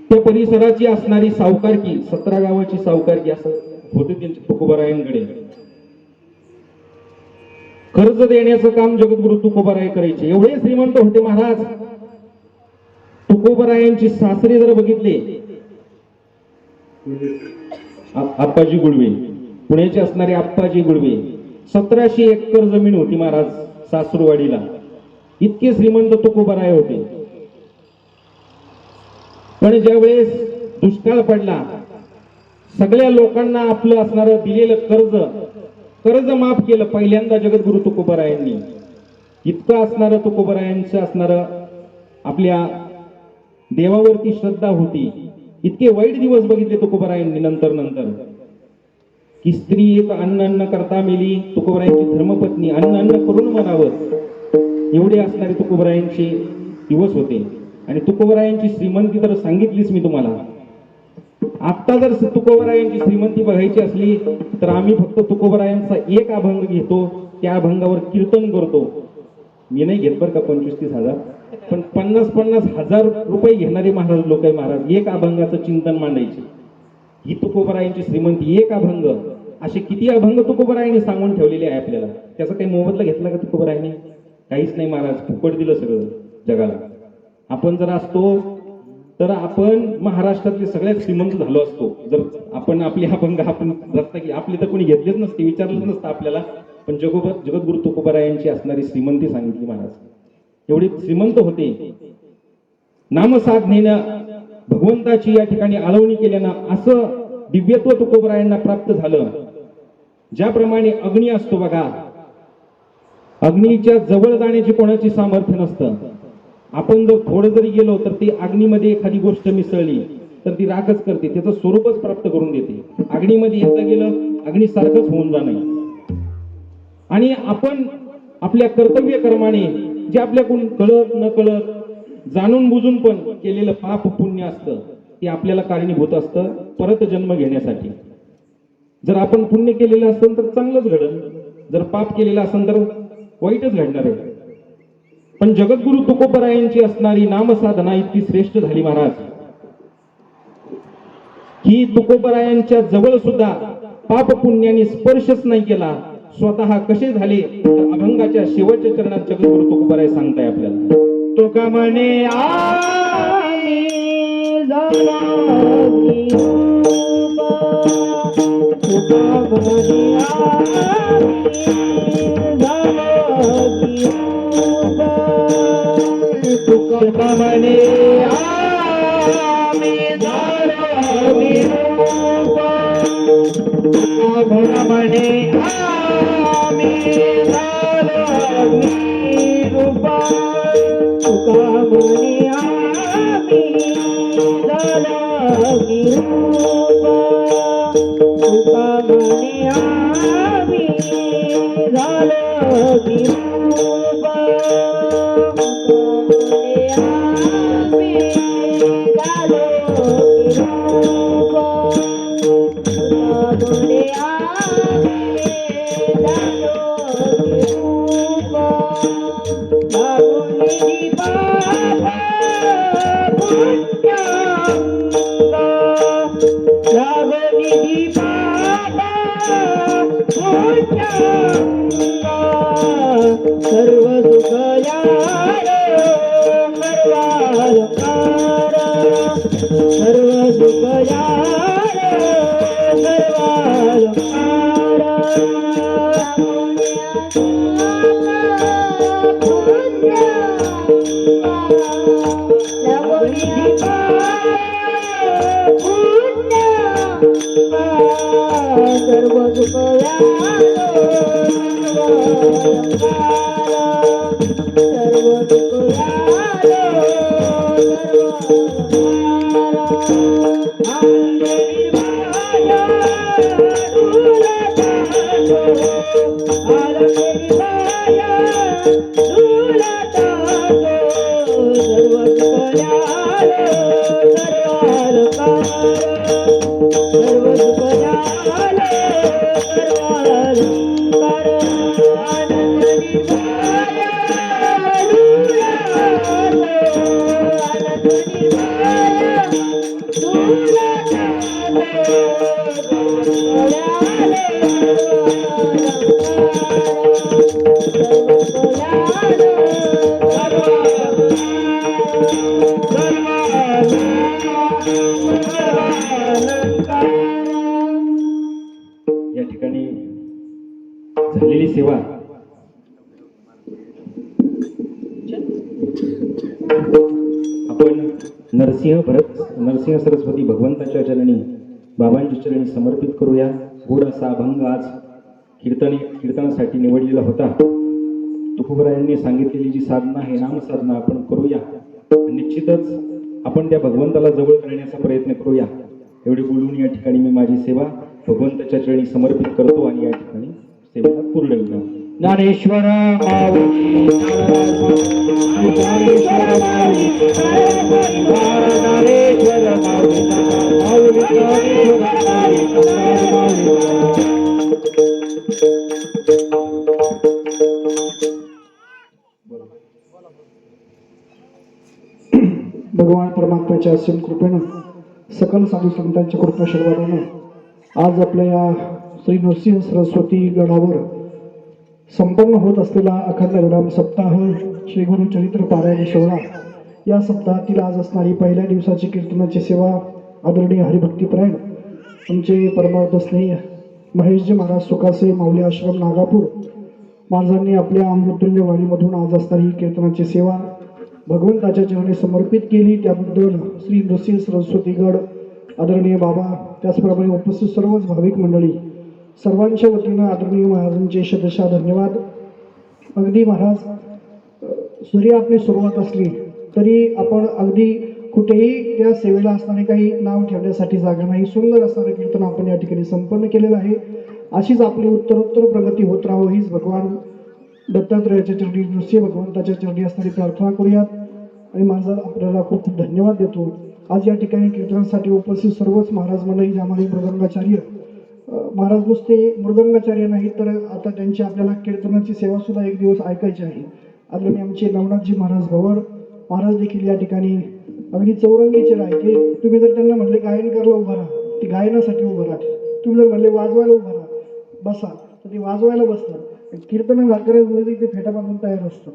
त्या परिसराची असणारी सावकारकी, 17 गावाची सावकारकी असं होते त्यांच्या तुकोबारायांकडे. कर्ज देण्याचं काम जगद्गुरु तुकोबाराय करायचे. एवढे श्रीमंत होते महाराज. तुकोबारायांची सासरे जर बघितले, आप्पाजी गुळवे, पुण्याचे असणारे आप्पाजी गुळवे, 1700 एकर जमीन होती महाराज सासूरवाडीला. इतके श्रीमंत तुकोबाराय होते. पण ज्यावेळेस दुष्काळ पडला, सगळ्या लोकांना आपलं असणारं दिलेलं कर्ज माफ केलं पहिल्यांदा जगद्गुरु तुकोबारायांनी. इतकं असणारं तुकोबारायांचं असणारं आपल्या देवावरती श्रद्धा होती. इतके वाईट दिवस बघितले तुकोबारायांनी नंतर की स्त्री एक अन्न करता मेली. तुकोबारायांची धर्मपत्नी अन्न करून मरावर, एवढे असणारे तुकोबारायांचे दिवस होते. आणि तुकोबारायांची श्रीमंती तर सांगितलीच मी तुम्हाला. आता जर तुकोबारायांची श्रीमंती बघायची असली तर आम्ही फक्त तुकोबारायांचा एक अभंग घेतो, त्या अभंगावर कीर्तन करतो. मी नाही घेत बरं का 25-30 हजार, पण 50-50 हजार रुपये घेणारे महाराज लोक आहे महाराज. एक अभंगाचं चिंतन मांडायचे, ही तुकोबारायांची श्रीमंती. एक अभंग, असे किती अभंग तुकोबारायांनी सांगून ठेवलेले आहे आपल्याला. त्याचा काही मोबदला घेतला का तुकोबारायांनी? काहीच नाही महाराज, फुकट दिलं सगळं जगाला. आपण जर असतो तर आपण महाराष्ट्रातले सगळ्यात श्रीमंत झालो असतो. जर आपण आपली अभंग आपण रस्ता की आपली तर कोणी घेतलेच नसते, विचारलंच नसतं आपल्याला. पण जगद्गुरु तुकोबारायांची असणारी श्रीमंती सांगितली महाराज. एवढे श्रीमंत होते. नामसाधनेनं भगवंताची या ठिकाणी आळवणी केल्यानं असं दिव्यत्व तुकोबारायांना प्राप्त झालं. ज्याप्रमाणे अग्नी असतो बघा, अग्नीच्या जवळ जाण्याची कोणाची सामर्थ्य नसतं. आपण जर थोडं जरी गेलो तर ती अग्नीमध्ये एखादी गोष्ट मिसळली तर ती राखच करते, त्याचं स्वरूपच प्राप्त करून देते. अग्नीमध्ये एकदा गेलं अग्नीसारखंच होऊन जाणं. आणि आपण आपल्या कर्तव्य कर्माने जे आपल्याकडून कळत न कळत जाणून बुजून पण केलेलं पाप पुण्य असतं ते आपल्याला कारणीभूत असतं परत जन्म घेण्यासाठी. जर आपण पुण्य केलेलं असेल तर चांगलंच घडल, जर पाप केलेलं असेल तर वाईटच घडणार आहे. पण जगद्गुरु तुकोबरायांची असणारी नामसाधना इतकी श्रेष्ठ झाली महाराज की तुकोबरायांच्या जवळ सुद्धा पाप पुण्याने स्पर्शच नाही केला. स्वतः कसे झाले तर अभंगाच्या शेवटच्या चरणात जगद्गुरु तुकोबराय सांगताय आपल्याला. तुका म्हणे आम्ही झाला तुका म्हणे तुका म्हणे आम्ही झाला तुका म्हणे आम्ही झाला तुका म्हणे आम्ही झाला तुका म्हणे आम्ही झाला सर्व सुख सर्व सुख सर्व सुख या ठिकाणी झालेली सेवा आपण नरसिंह सरस्वती भगवंताच्या चरणी बाबांच्या चरणी समर्पित करूया. गोड असा अभंग आज कीर्तनासाठी निवडलेला होता. तुकोबरायांनी सांगितलेली जी साधना आहे नामसाधना आपण करूया. निश्चितच आपण त्या भगवंताला जवळ करण्याचा प्रयत्न करूया. एवढे बोलून या ठिकाणी मी माझी सेवा भगवंताच्या चरणी समर्पित करतो आणि या ठिकाणी सेवेला पूर्ण होईल. ज्ञानेश्वर माऊली ज्ञानेश्वर माऊली ज्ञानेश्वर माऊली भगवान परमात्म्याच्या असीम कृपेनं सकल साधू संतांच्या कृपाशीर्वादानं आज आपल्या या श्री नरसिंह सरस्वती गडावर संपन्न होत असलेला अखंड विराम सप्ताह श्री गुरु चरित्र पारायण सोहळा या सप्ताहातील आज असणारी पहिल्या दिवसाची कीर्तनाची सेवा आदरणीय हरिभक्तीपरायण आमचे परमार्थ स्नेही महेशजी महाराज सुखासे माऊली आश्रम नागापूर महाराजांनी आपल्या अमृतुल्य वाणीमधून आज असणारी कीर्तनाची सेवा भगवंताच्या चरणी समर्पित केली. त्याबद्दल श्री नरसिंह सरस्वती गड आदरणीय बाबा त्याचप्रमाणे उपस्थित सर्वच भाविक मंडळी सर्वांच्या वतीनं आदरणीय महाराजांचे शतशः धन्यवाद. अगदी महाराज जरी आपली सुरुवात असली तरी आपण अगदी कुठेही त्या सेवेला असणारे काही नाव ठेवण्यासाठी जागा नाही. सुंदर असणारं कीर्तन आपण या ठिकाणी संपन्न केलेलं आहे. अशीच आपली उत्तरोत्तर प्रगती होत राहो हीच भगवान दत्तात्रयाच्या चरणी, नृसिंह भगवंताच्या चरणी असणारी प्रार्थना करूयात. आणि माझा आपल्याला खूप खूप धन्यवाद देतो. आज या ठिकाणी कीर्तनासाठी उपस्थित सर्वच महाराज मंडळी, ज्यामध्ये मृदंगाचार्य महाराज नुसते मृदंगाचार्य नाही तर आता त्यांची आपल्याला कीर्तनाची सेवा सुद्धा एक दिवस ऐकायची आहे. आदरणीय आमचे नवनाथजी महाराज भवर महाराज देखील या ठिकाणी अगदी चौरंगीचे राहायचे. तुम्ही जर त्यांना म्हणले गायन करायला उभा राहा, ती गायनासाठी उभं राहते. तुम्ही जर म्हणले वाजवायला उभा राहा बसा, तर ते वाजवायला बसतात. कीर्तन करायला ते फेटा बांधून तयार असतात.